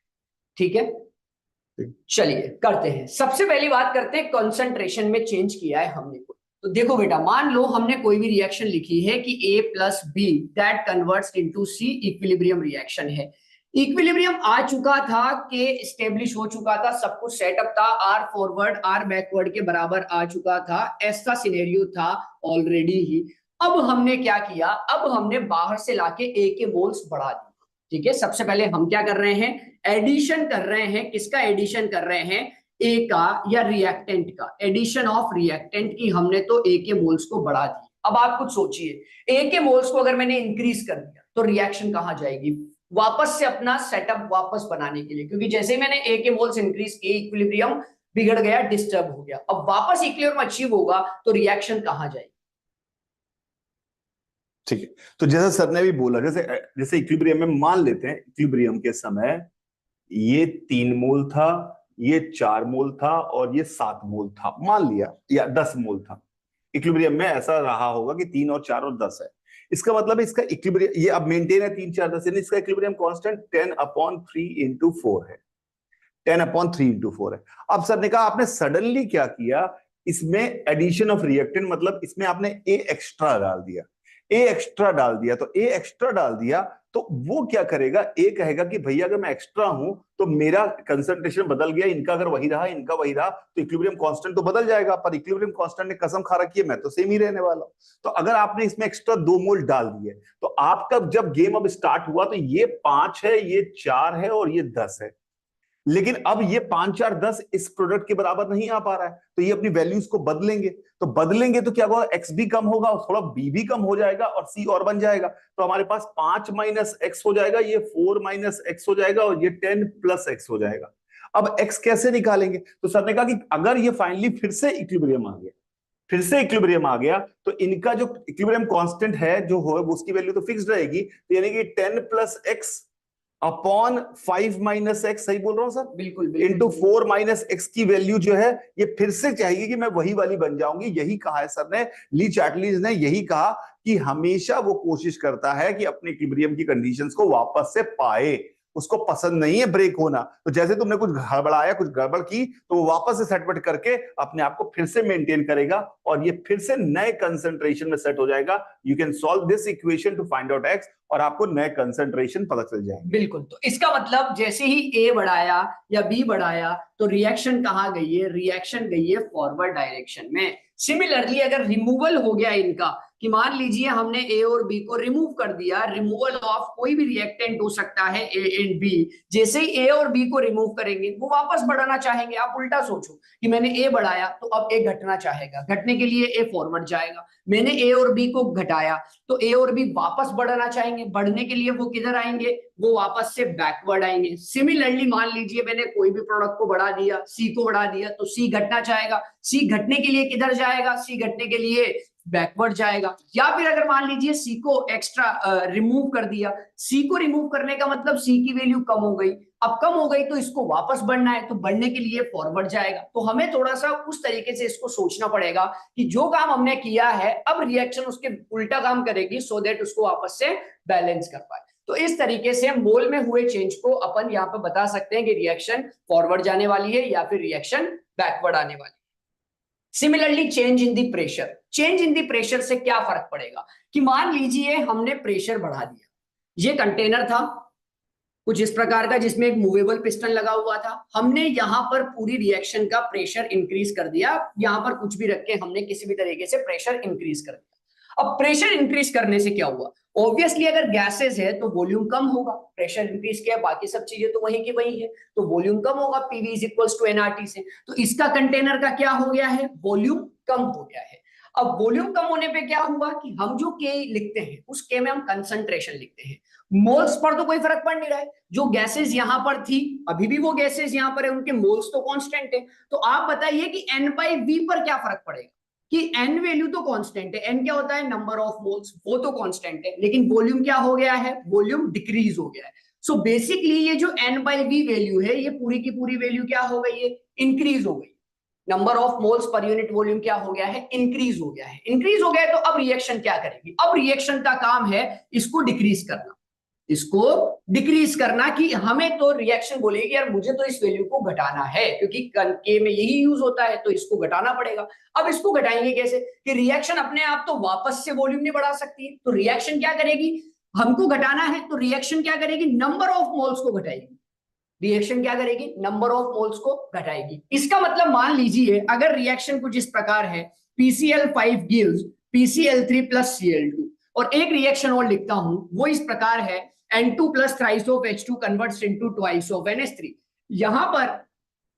ठीक है, चलिए करते हैं। सबसे पहली बात करते हैं कंसंट्रेशन में चेंज किया है हमने को। तो देखो बेटा, मान लो हमने कोई भी रिएक्शन लिखी है कि A plus B that converts into C, equilibrium reaction है। इक्विलिब्रियम आ चुका था, के स्टेब्लिश हो चुका था, सब कुछ सेटअप था, R फॉरवर्ड R बैकवर्ड के बराबर आ चुका था, ऐसा सिनेरियो था ऑलरेडी ही। अब हमने क्या किया, अब हमने बाहर से लाके A के मोल्स बढ़ा दिए। ठीक है, सबसे पहले हम क्या कर रहे हैं, एडिशन कर रहे हैं। किसका एडिशन कर रहे हैं? ए का या रिएक्टेंट का, एडिशन ऑफ रिएक्टेंट की हमने तो ए के मोल्स को बढ़ा दिया। अब आप कुछ सोचिए, ए के मोल्स को अगर मैंने इंक्रीज कर दिया तो रिएक्शन कहां जाएगी? वापस से अपना सेटअप वापस बनाने के लिए, क्योंकि जैसे ही मैंने ए के मोल्स इंक्रीज किए इक्विलिब्रियम बिगड़ गया, डिस्टर्ब हो गया। अब वापस इक्विलिब्रियम अचीव होगा तो रिएक्शन कहां जाएगी? ठीक है, तो जैसा सर ने भी बोला, जैसे जैसे इक्विलिब्रियम में मान लेते हैं इक्विलिब्रियम के समय ये 3 मोल था, ये 4 मोल था और ये 7 मोल था, मान लिया, या 10 मोल था। इक्विलिब्रियम में ऐसा रहा होगा कि 3 और 4 और 10 है। इसका मतलब है इसका इक्विलिब्रियम ये अब मेंटेन है 3 4 10, यानी इसका इक्विलिब्रियम कांस्टेंट 10/3 × 4 है, 10/3 × 4 है। अब सर ने कहा आपने सडनली क्या किया, इसमें एडिशन ऑफ रिएक्टेंट, मतलब इसमें आपने ए एक्स्ट्रा डाल दिया, ए एक्स्ट्रा डाल दिया। तो ए एक्स्ट्रा डाल दिया तो वो क्या करेगा, ए कहेगा कि भैया अगर मैं एक्स्ट्रा हूं तो मेरा कंसंट्रेशन बदल गया, इनका अगर वही रहा इनका वही रहा तो इक्विलिब्रियम कांस्टेंट तो बदल जाएगा, पर इक्विलिब्रियम कांस्टेंट ने कसम खा रखी है मैं तो सेम ही रहने वाला हूं। तो अगर आपने इसमें एक्स्ट्रा 2 मोल डाल दिए तो आपका जब गेम अब स्टार्ट हुआ तो ये 5 है, ये 4 है और ये 10 है, लेकिन अब ये 5 4 10 इस प्रोडक्ट के बराबर नहीं आ पा रहा है, तो ये अपनी वैल्यूज को बदलेंगे। तो बदलेंगे तो क्या होगा, एक्स भी कम होगा और थोड़ा बी भी कम हो जाएगा और सी और बन जाएगा। तो हमारे पास 5 - x हो जाएगा, ये 4 - x हो जाएगा और ये 10 + x हो जाएगा। अब x कैसे निकालेंगे? तो सर ने कहा कि अगर ये फाइनली फिर से इक्विलिब्रियम आ गया, फिर से इक्विलिब्रियम आ गया, तो इनका जो इक्विलिब्रियम कांस्टेंट है जो हो उसकी वैल्यू तो फिक्स्ड रहेगी, तो यानी कि 10 + x अपॉन 5 - x, सही बोल रहा हूं सर? बिल्कुल इंटू 4 - x की वैल्यू जो है ये फिर से चाहिए कि मैं वही वाली बन जाऊंगी। यही कहा है सर ने, ली चार्टलीज ने यही कहा कि हमेशा वो कोशिश करता है कि अपने इक्विलिब्रियम की कंडीशंस को वापस से पाए, उसको पसंद नहीं है ब्रेक होना। तो जैसे तुमने कुछ हड़बड़ाया, कुछ गड़बड़ की, तो वो वापस से सेटपट करके अपने आप को फिर से मेंटेन करेगा और ये फिर से नए कंसंट्रेशन में सेट हो जाएगा। You can solve this equation two find out x और आपको नए कंसंट्रेशन पता चल जाएंगे। बिल्कुल, तो इसका मतलब जैसे ही ए बढ़ाया या बी बढ़ाया तो रिएक्शन कहां गई है? रिएक्शन गई है फॉरवर्ड डायरेक्शन में। सिमिलरली अगर रिमूवल हो गया इनका, कि मान लीजिए हमने ए और बी को रिमूव कर दिया, रिमूवल ऑफ कोई भी रिएक्टेंट हो सकता है ए एंड बी, जैसे ही ए और बी को रिमूव करेंगे वो वापस बढ़ाना चाहेंगे। आप उल्टा सोचो कि मैंने ए बढ़ाया तो अब ए घटना चाहेगा, घटने के लिए ए फॉरवर्ड जाएगा। मैंने ए और बी को घटाया तो ए और बी वापस बढ़ना चाहेंगे, बढ़ने के लिए वो किधर आएंगे? वो वापस से बैकवर्ड आएंगे। सिमिलरली मान लीजिए मैंने कोई भी प्रोडक्ट को बढ़ा दिया, सी को बढ़ा दिया, तो सी घटना चाहेगा, सी घटने के लिए किधर जाएगा? सी घटने के लिए बैकवर्ड जाएगा। या फिर अगर मान लीजिए सी को एक्स्ट्रा रिमूव कर दिया, सी को रिमूव करने का मतलब सी की वैल्यू कम हो गई, अब कम हो गई तो इसको वापस बढ़ना है, तो बढ़ने के लिए फॉरवर्ड जाएगा। तो हमें थोड़ा सा उस तरीके से इसको सोचना पड़ेगा कि जो काम हमने किया है अब रिएक्शन उसके उल्टा काम करेगी, सो दैट उसको वापस से बैलेंस कर पाए। तो इस तरीके से मोल में हुए चेंज को अपन यहाँ पे बता सकते हैं कि रिएक्शन फॉरवर्ड जाने वाली है या फिर रिएक्शन बैकवर्ड आने वाली है। Similarly change in the pressure, change in the pressure से क्या फर्क पड़ेगा कि मान लीजिए हमने प्रेशर बढ़ा दिया, ये कंटेनर था कुछ इस प्रकार का जिसमें एक मूवेबल पिस्टन लगा हुआ था, हमने यहां पर पूरी रिएक्शन का प्रेशर इंक्रीज कर दिया, यहां पर कुछ भी रख के हमने किसी भी तरीके से प्रेशर इंक्रीज कर दिया। अब प्रेशर इंक्रीज करने से क्या हुआ? ऑब्वियसली अगर गैसेस है तो वॉल्यूम कम होगा, प्रेशर इंक्रीज किया बाकी सब चीजें तो वहीं की वही है, तो वॉल्यूम कम होगा, PV is equals to nRT से। तो इसका कंटेनर का क्या हो गया है? वॉल्यूम कम हो गया है। अब वॉल्यूम कम होने पे क्या हुआ कि हम जो के लिखते हैं उस के में हम कंसंट्रेशन लिखते हैं, मोल्स पर तो कोई फर्क पड़ नहीं रहा है। जो गैसेस यहां पर थी अभी भी वो गैसेस यहां पर है, उनके मोल्स तो कांस्टेंट है। तो आप बताइए कि n/v पर क्या फर्क पड़ेगा कि n वैल्यू तो कांस्टेंट है, n क्या होता है? नंबर ऑफ मोल्स, वो तो कांस्टेंट है, लेकिन वॉल्यूम क्या हो गया है? वॉल्यूम डिक्रीज हो गया है। सो बेसिकली ये जो n/v वैल्यू है ये पूरी की पूरी वैल्यू क्या हो गई है? इंक्रीज हो गई। Number of moles per unit volume क्या हो गया है? इंक्रीज हो गया है। इंक्रीज हो गया है तो अब रिएक्शन क्या करेगी? अब रिएक्शन का काम है इसको डिक्रीज करना, इसको डिक्रीज करना, कि हमें तो रिएक्शन बोलेगी यार मुझे तो इस वैल्यू को घटाना है क्योंकि के में यही यूज होता है, तो इसको घटाना पड़ेगा। अब इसको घटाएंगे कैसे कि रिएक्शन अपने आप तो वापस से वॉल्यूम नहीं बढ़ा सकती है, तो रिएक्शन क्या करेगी? हमको घटाना है तो रिएक्शन क्या करेगी? नंबर ऑफ मोल्स को घटाएगी। रिएक्शन क्या करेगी? नंबर ऑफ मोल्स को घटाएगी। इसका मतलब मान लीजिए अगर रिएक्शन कुछ इस प्रकार है, PCl5 गिव्स PCl3 + Cl2, और एक रिएक्शन और लिखता हूं वो इस प्रकार है, N2 + thrice of H2 converts into twice of NH3। यहां पर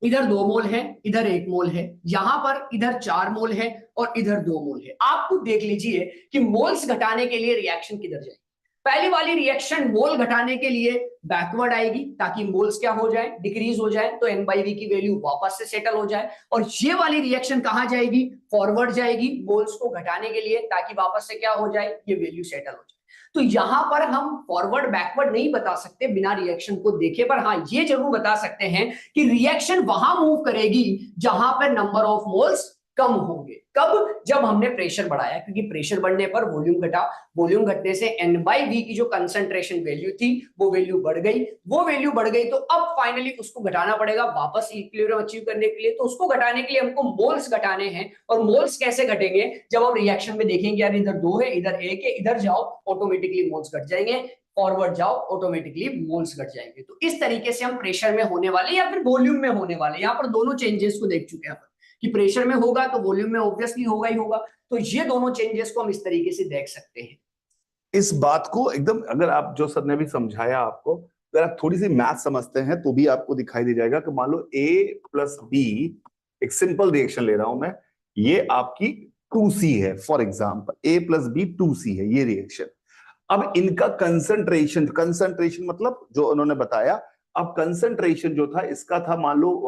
इधर 2 मोल है, इधर 1 मोल है, यहां पर इधर 4 मोल है और इधर 2 मोल है। आप खुद देख लीजिए कि मोल्स घटाने के लिए रिएक्शन किधर जाएगी। पहली वाली रिएक्शन मोल घटाने के लिए बैकवर्ड आएगी ताकि मोल्स क्या हो जाए, डिक्रीज हो जाए, तो n/v की वैल्यू वापस से सेटल हो जाए। और ये वाली रिएक्शन कहां जाएगी, फॉरवर्ड जाएगी मोल्स को घटाने के लिए ताकि वापस से क्या हो जाए, ये वैल्यू सेटल हो जाए। तो यहां पर हम फॉरवर्ड बैकवर्ड नहीं बता सकते बिना रिएक्शन को देखे, पर हाँ ये जरूर बता सकते हैं कि रिएक्शन वहां मूव करेगी जहां पर नंबर ऑफ मोल्स कम होंगे। कब, जब हमने प्रेशर बढ़ाया, क्योंकि प्रेशर बढ़ने पर वॉल्यूम घटा, वॉल्यूम घटने से n/v की जो कंसंट्रेशन वैल्यू थी वो वैल्यू बढ़ गई, वो वैल्यू बढ़ गई तो अब फाइनली उसको घटाना पड़ेगा वापस इक्विलिब्रियम अचीव करने के लिए। तो उसको घटाने के लिए हमको मोल्स घटाने हैं, और मोल्स कैसे घटेंगे, जब हम रिएक्शन में देखेंगे यार इधर 2 है, इधर 1 है, इधर जाओ ऑटोमेटिकली मोल्स घट जाएंगे, फॉरवर्ड जाओ ऑटोमेटिकली मोल्स घट जाएंगे। तो इस तरीके से हम प्रेशर में होने वाले या फिर वॉल्यूम में होने वाले, यहाँ पर दोनों चेंजेस को देख चुके हैं कि प्रेशर में होगा तो वॉल्यूम में ऑब्वियसली होगा ही होगा। तो ये दोनों चेंजेस को हम इस तरीके से देख सकते हैं। इस बात को एकदम, अगर आप जो सर ने भी समझाया आपको, अगर आप थोड़ी सी मैथ समझते हैं तो भी आपको दिखाई दे जाएगा कि मान लो A प्लस B, एक सिंपल रिएक्शन ले रहा हूं मैं, ये आपकी 2C है for example, A plus B 2C है ये रिएक्शन। अब इनका कंसंट्रेशन मतलब जो उन्होंने बताया, अब कंसंट्रेशन जो था इसका था मान लो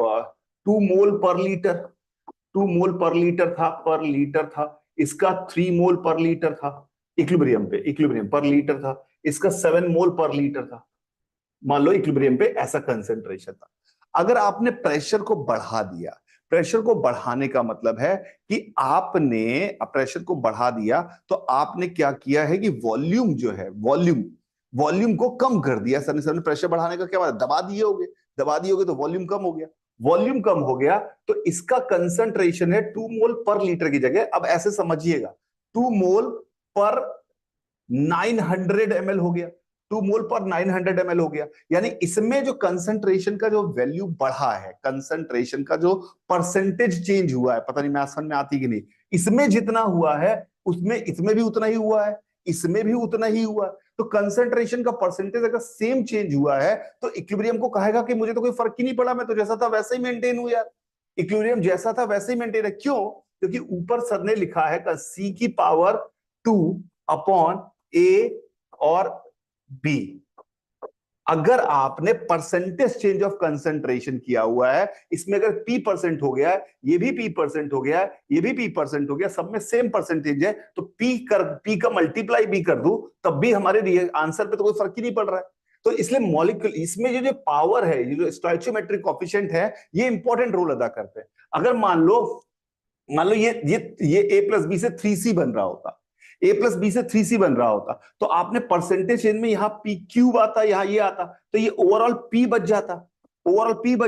2 मोल पर लीटर, 2 मोल पर लीटर था, इसका 3 मोल पर लीटर था, इक्विलिब्रियम पर लीटर था, इसका 7 मोल पर लीटर था, मान लो इक्विलिब्रियम पे ऐसा कंसंट्रेशन था। अगर आपने प्रेशर को बढ़ा दिया, प्रेशर को बढ़ाने का मतलब है कि आपने प्रेशर को बढ़ा दिया तो आपने क्या किया है कि वॉल्यूम जो है, वॉल्यूम को कम कर दिया। सर ने प्रेशर बढ़ाने का क्या मतलब, दबा दिए होगे तो वॉल्यूम कम हो गया, वॉल्यूम कम हो गया तो इसका कंसंट्रेशन है 2 मोल पर लीटर की जगह, अब ऐसे समझिएगा 2 मोल पर 900 ml हो गया, 2 मोल पर 900 ml हो गया। यानी इसमें जो कंसंट्रेशन का जो वैल्यू बढ़ा है, कंसंट्रेशन का जो परसेंटेज चेंज हुआ है, पता नहीं मैं समझ में आती कि नहीं, इसमें जितना हुआ है उसमें इसमें भी उतना ही हुआ है, इसमें भी उतना ही हुआ है। तो कंसंट्रेशन का परसेंटेज अगर सेम चेंज हुआ है तो इक्विलिब्रियम को कहेगा कि मुझे तो कोई फर्क ही नहीं पड़ा, मैं तो जैसा था वैसे ही मेंटेन हूं यार, इक्विलिब्रियम जैसा था वैसे ही मेंटेन है। क्यों, क्योंकि ऊपर सर ने लिखा है C की पावर 2 अपॉन A और B। अगर आपने परसेंटेज चेंज ऑफ कंसंट्रेशन किया हुआ है, इसमें अगर P परसेंट हो गया है, ये भी P परसेंट हो गया है, ये भी P परसेंट हो गया, सब में सेम परसेंटेज है, तो P का मल्टीप्लाई भी कर दूं तब भी हमारे आंसर पे तो कोई फर्क ही नहीं पड़ रहा है। तो इसलिए मॉलिक्यूल, इसमें ये जो पावर है, ये जो स्टोइचियोमेट्रिक कोएफिशिएंट है, ये इंपॉर्टेंट रोल अदा करते हैं। अगर मान लो ये A प्लस B से 3C बन रहा होता, A प्लस B से 3C बन रहा होता, तो आपने परसेंटेज चेंज में यहाँ P क्यूब आता, यहाँ ये आता, तो ये ओवरऑल P बच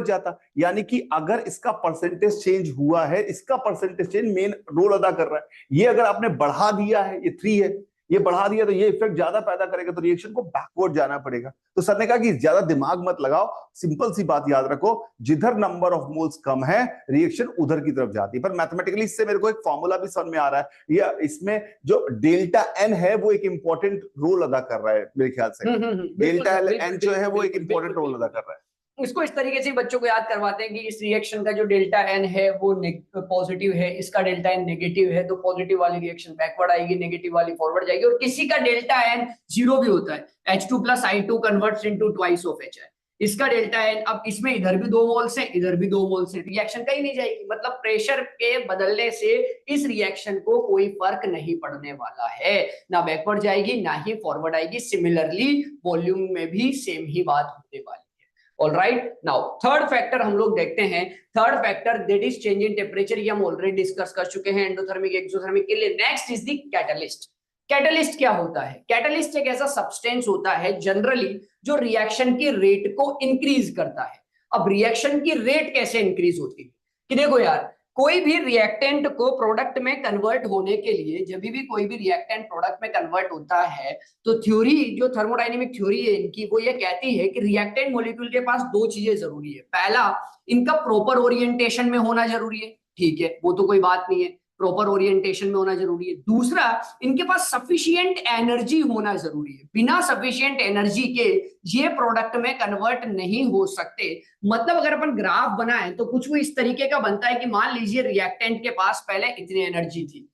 जाता। यानी कि अगर इसका परसेंटेज चेंज हुआ है, इसका परसेंटेज चेंज मेन रोल अदा कर रहा है। ये अगर आपने बढ़ा दिया है, ये 3 है, ये बढ़ा दिया तो ये इफेक्ट ज्यादा पैदा करेगा, तो रिएक्शन को बैकवर्ड जाना पड़ेगा। तो सर ने कहा कि ज्यादा दिमाग मत लगाओ, सिंपल सी बात याद रखो, जिधर नंबर ऑफ मोल्स कम है रिएक्शन उधर की तरफ जाती है। पर मैथमेटिकली इससे मेरे को एक फॉर्मूला भी समझ में आ रहा है, या इसमें जो डेल्टा एन है वो एक इंपॉर्टेंट रोल अदा कर रहा है मेरे ख्याल से। डेल्टा एन जो है वो एक इंपॉर्टेंट रोल अदा कर रहा है। इसको इस तरीके से बच्चों को याद करवाते हैं कि इस रिएक्शन का जो डेल्टा एन है वो पॉजिटिव है, इसका डेल्टा एन नेगेटिव है, तो पॉजिटिव वाली रिएक्शन बैकवर्ड आएगी, नेगेटिव वाली फॉरवर्ड जाएगी। और किसी का डेल्टा एन 0 भी होता है, H2 plus I2 converts into twice of H है, इसका डेल्टा एन, अब इसमें इधर भी 2 मोल्स है, इधर भी 2 मोल्स है, रिएक्शन कहीं नहीं जाएगी। मतलब प्रेशर के बदलने से इस रिएक्शन को कोई फर्क नहीं पड़ने वाला है, ना बैकवर्ड जाएगी ना ही फॉरवर्ड आएगी। सिमिलरली वॉल्यूम में भी सेम ही बात होने वाली। ऑलराइट, नाउ थर्ड फैक्टर हम लोग देखते हैं। Third factor that is change in temperature, ये हम ऑलरेडी डिस्कस कर चुके हैं एंडोथर्मिक एक्सोथर्मिक के लिए। Next is the catalyst. Catalyst क्या होता है? कैटलिस्ट एक ऐसा सब्सटेंस होता है जनरली जो रिएक्शन की रेट को इंक्रीज करता है। अब रिएक्शन की रेट कैसे इंक्रीज होती है कि देखो यार, कोई भी रिएक्टेंट को प्रोडक्ट में कन्वर्ट होने के लिए, जब भी कोई भी रिएक्टेंट प्रोडक्ट में कन्वर्ट होता है तो थ्योरी, जो थर्मोडायनेमिक थ्योरी है इनकी, वो ये कहती है कि रिएक्टेंट मॉलिक्यूल के पास 2 चीजें जरूरी है। पहला, इनका प्रॉपर ओरिएंटेशन में होना जरूरी है, ठीक है, वो तो कोई बात नहीं है, प्रॉपर ओरिएंटेशन में होना जरूरी है। दूसरा, इनके पास सफिशिएंट एनर्जी होना जरूरी है। बिना सफिशिएंट एनर्जी के ये प्रोडक्ट में कन्वर्ट नहीं हो सकते। मतलब अगर अपन ग्राफ बनाएं तो कुछ वो इस तरीके का बनता है कि मान लीजिए रिएक्टेंट के पास पहले इतनी एनर्जी थी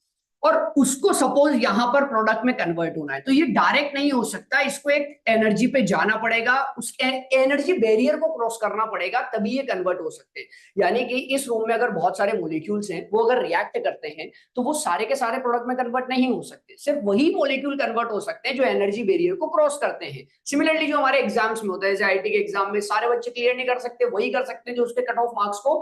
और उसको सपोज यहां पर प्रोडक्ट में कन्वर्ट होना है, तो ये डायरेक्ट नहीं हो सकता, इसको एक एनर्जी पे जाना पड़ेगा, उस एनर्जी बैरियर को क्रॉस करना पड़ेगा, तभी ये कन्वर्ट हो सकते हैं। यानी कि इस रूम में अगर बहुत सारे मॉलिक्यूल्स हैं, वो अगर रिएक्ट करते हैं तो वो सारे के सारे प्रोडक्ट में कन्वर्ट नहीं हो सकते, सिर्फ वही मॉलिक्यूल कन्वर्ट हो सकते हैं जो एनर्जी बैरियर को क्रॉस करते हैं। सिमिलरली जो हमारे एग्जाम्स में होता है, जैसे आईटी के एग्जाम में सारे बच्चे क्लियर नहीं कर सकते, वही कर सकते हैं जो उसके कट ऑफ मार्क्स को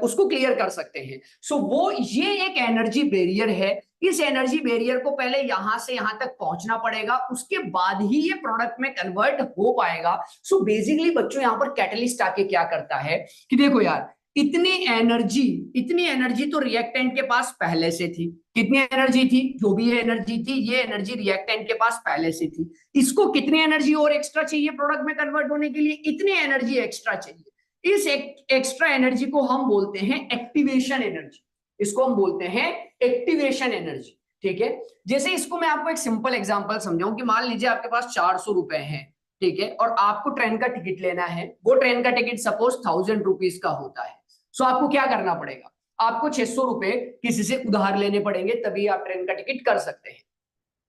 उसको क्लियर कर सकते हैं। सो वो ये एक एनर्जी बैरियर है। इस एनर्जी बैरियर को पहले यहां से यहां तक पहुंचना पड़ेगा, उसके बाद ही ये प्रोडक्ट में कन्वर्ट हो पाएगा। सो बेसिकली बच्चों यहां पर कैटलिस्ट आके क्या करता है कि देखो यार, इतनी एनर्जी तो रिएक्टेंट के पास पहले से थी। कितनी एनर्जी थी? जो भी एनर्जी थी, ये एनर्जी रिएक्टेंट के पास पहले से थी। इसको कितनी एनर्जी और एक्स्ट्रा चाहिए प्रोडक्ट में कन्वर्ट होने के लिए? इतनी एनर्जी एक्स्ट्रा चाहिए। इस एक्स्ट्रा एनर्जी को हम बोलते हैं एक्टिवेशन एनर्जी। इसको हम बोलते हैं एक्टिवेशन एनर्जी। ठीक है, जैसे इसको मैं आपको एक सिंपल एग्जांपल समझाऊं कि मान लीजिए आपके पास 400 रुपए हैं, ठीक है, और आपको ट्रेन का टिकट लेना है। वो ट्रेन का टिकट सपोज 1000 रुपीज का होता है। सो आपको क्या करना पड़ेगा? आपको 600 रुपए किसी से उधार लेने पड़ेंगे, तभी आप ट्रेन का टिकट कर सकते हैं।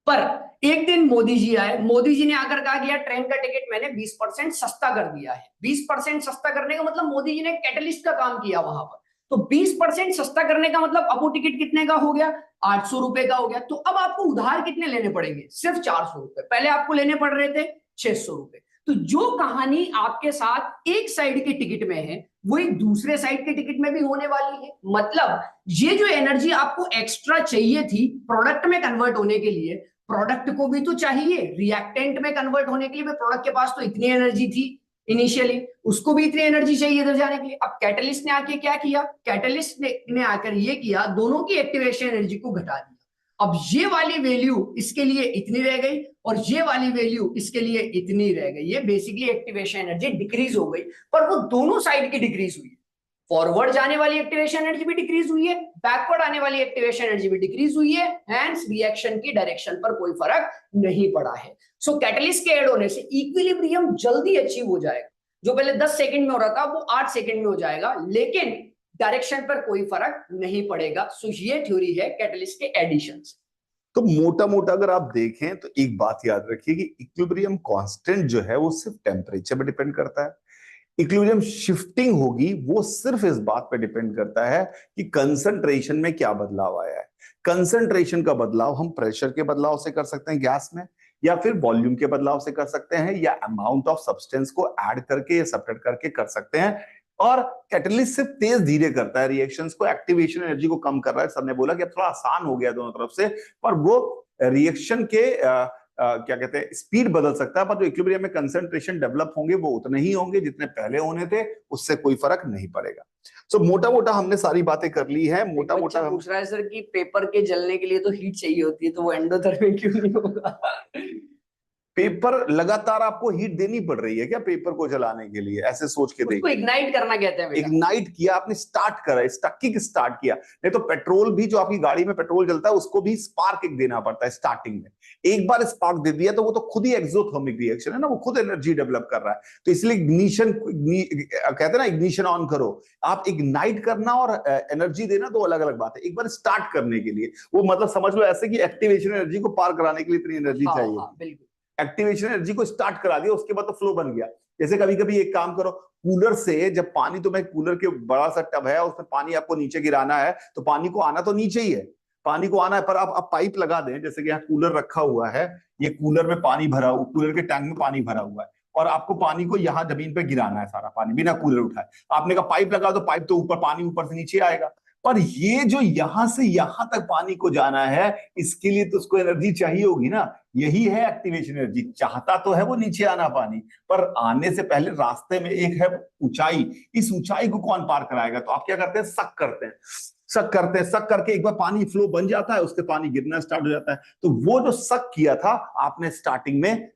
पर एक दिन मोदी जी आए, मोदी जी ने आकर कहा कि यार ट्रेन का टिकट मैंने 20% सस्ता कर दिया है। 20% सस्ता करने का मतलब मोदी जी ने कैटलिस्ट का काम किया वहां पर। तो 20% सस्ता करने का मतलब अब वो टिकट कितने का हो गया? 800 रुपए का हो गया। तो अब आपको उधार कितने लेने पड़ेंगे? सिर्फ 400 रुपए। पहले आपको लेने पड़ रहे थे 600 रुपए। तो जो कहानी आपके साथ एक साइड के टिकट में है, वो एक दूसरे साइड के टिकट में भी होने वाली है। मतलब ये जो एनर्जी आपको एक्स्ट्रा चाहिए थी प्रोडक्ट में कन्वर्ट होने के लिए, प्रोडक्ट को भी तो चाहिए रिएक्टेंट में कन्वर्ट होने के लिए। प्रोडक्ट के पास तो इतनी एनर्जी थी इनिशियली, उसको भी इतनी एनर्जी चाहिए इधर जाने के लिए। अब कैटलिस्ट ने आके क्या किया? कैटलिस्ट ने आकर ये किया, दोनों की एक्टिवेशन एनर्जी को घटा दिया। अब ये वाली वैल्यू इसके लिए इतनी रह गई और ये वाली वैल्यू इसके लिए इतनी रह गई। ये बेसिकली एक्टिवेशन एनर्जी डिक्रीज हो गई, पर वो दोनों साइड की डिक्रीज हुई है। फॉरवर्ड जाने वाली एक्टिवेशन एनर्जी भी डिक्रीज हुई है, बैकवर्ड आने वाली एक्टिवेशन एनर्जी भी डिक्रीज हुई है। हैंस रिएक्शन की डायरेक्शन पर कोई फर्क नहीं पड़ा है। सो कैटलिस्ट के ऐड होने से इक्विलिब्रियम जल्दी अचीव हो जाएगा। जो पहले 10 सेकंड में हो रहा था वो 8 सेकंड में हो जाएगा, लेकिन डायरेक्शन पर कोई फर्क नहीं पड़ेगा। सो ये थ्योरी है कैटलिस्ट के एडिशन से। तो मोटा मोटा अगर आप देखें तो एक बात याद रखिए कि इक्विलिब्रियम कांस्टेंट जो है वो सिर्फ टेम्परेचर पे डिपेंड करता है। इक्विलिब्रियम शिफ्टिंग होगी वो सिर्फ इस बात पे डिपेंड करता है कि कंसंट्रेशन में क्या बदलाव आया है। कंसंट्रेशन का बदलाव हम प्रेशर के बदलाव से कर सकते हैं गैस में, या फिर वॉल्यूम के बदलाव से कर सकते हैं, या अमाउंट ऑफ सब्सटेंस को ऐड करके या सब्ट्रैक्ट करके कर सकते हैं। और कैटलिस्ट सिर्फ तेज धीरे करता है रिएक्शंस को, एक्टिवेशन एनर्जी को कम कर रहा है। सबने बोला कि अब थोड़ा आसान हो गया दोनों तरफ से, पर वो रिएक्शन के क्या कहते हैं स्पीड बदल सकता है, पर जो इक्विलिब्रियम में कंसंट्रेशन डेवलप होंगे वो उतने ही होंगे जितने पहले होने थे, उससे कोई फर्क नहीं पड़ेगा। सो मोटा मोटा हमने सारी बातें कर ली है। मोटा मोटा पूछ रहा है सर कि पेपर के जलने के लिए तो हीट चाहिए होती है, तो वो एंडोथर्मिक क्यों नहीं होगा? पेपर लगातार आपको हीट देनी पड़ रही है क्या पेपर को जलाने के लिए? ऐसे सोच के देखिए, इग्नाइट करना कहते हैं। इग्नाइट किया आपने, स्टार्ट करा, स्टकिंग स्टार्ट किया। नहीं तो पेट्रोल भी, जो आपकी गाड़ी में पेट्रोल जलता है उसको भी स्पार्क एक देना पड़ता है स्टार्टिंग में। एक बार स्पार्क दे दिया तो वो तो खुद ही एक्सोथर्मिक रिएक्शन है ना, वो खुद एनर्जी डेवलप कर रहा है। तो इसलिए इग्निशन कहते हैं ना, इग्निशन ऑन करो। आप इग्नाइट करना और एनर्जी देना दो अलग अलग बात है। एक बार स्टार्ट करने के लिए वो मतलब समझ लो ऐसे कि एक्टिवेशन एनर्जी को पार कराने के लिए इतनी एनर्जी चाहिए। बिल्कुल, एक्टिवेशन एनर्जी को स्टार्ट करा दिया, उसके बाद तो फ्लो बन गया। जैसे कभी कभी एक काम करो, कूलर से जब पानी, तो मैं कूलर के बड़ा सा टब है उसमें पानी आपको नीचे गिराना है, तो पानी को आना तो नीचे ही है, पानी को आना है, पर आप पाइप लगा दें। जैसे कि यहाँ कूलर रखा हुआ है, ये कूलर में पानी भरा हुआ, कूलर के टैंक में पानी भरा हुआ है, और आपको पानी को यहाँ जमीन पे गिराना है सारा पानी बिना कूलर उठाए। आपने कहा पाइप लगा, तो पाइप तो ऊपर, पानी ऊपर से नीचे आएगा। पर ये जो यहां से यहां तक पानी को जाना है, इसके लिए तो उसको एनर्जी चाहिए होगी ना। यही है एक्टिवेशन एनर्जी। चाहता तो है वो नीचे आना पानी, पर आने से पहले रास्ते में एक है ऊंचाई। इस ऊंचाई को कौन पार कराएगा? तो आप क्या करते हैं? सक करते हैं, सक करते हैं, सक करके एक बार पानी फ्लो बन जाता है, उसके पानी गिरना स्टार्ट हो जाता है। तो वो जो सक किया था आपने स्टार्टिंग में,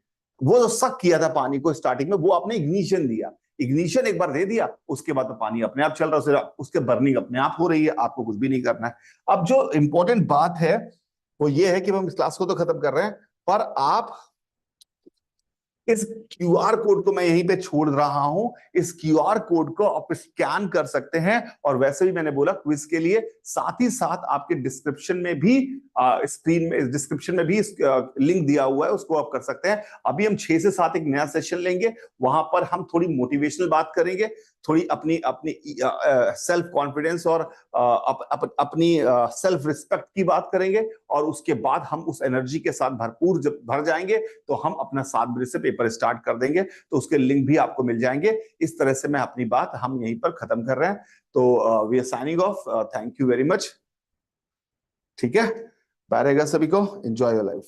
वो जो सक किया था पानी को स्टार्टिंग में, वो आपने इग्निशन दिया। इग्निशन एक बार दे दिया, उसके बाद तो पानी अपने आप चल रहा है, उसके बर्निंग अपने आप हो रही है, आपको कुछ भी नहीं करना है। अब जो इंपॉर्टेंट बात है वो ये है कि हम इस क्लास को तो खत्म कर रहे हैं, पर आप इस क्यूआर कोड को मैं यहीं पे छोड़ रहा हूं, इस क्यूआर कोड को आप स्कैन कर सकते हैं, और वैसे भी मैंने बोला क्विज के लिए साथ ही साथ आपके डिस्क्रिप्शन में भी स्क्रीन में डिस्क्रिप्शन में भी लिंक दिया हुआ है, उसको आप कर सकते हैं। अभी हम 6 से 7 एक नया सेशन लेंगे, वहां पर हम थोड़ी मोटिवेशनल बात करेंगे, थोड़ी अपनी अपनी सेल्फ कॉन्फिडेंस और अपनी सेल्फ रिस्पेक्ट की बात करेंगे, और उसके बाद हम उस एनर्जी के साथ भरपूर जब भर जाएंगे तो हम अपना 7 बजे से पेपर स्टार्ट कर देंगे, तो उसके लिंक भी आपको मिल जाएंगे। इस तरह से मैं अपनी बात हम यहीं पर खत्म कर रहे हैं, तो we are signing off, thank you very much. ठीक है, बाय रहेगा सभी को, एंजॉय योर लाइफ।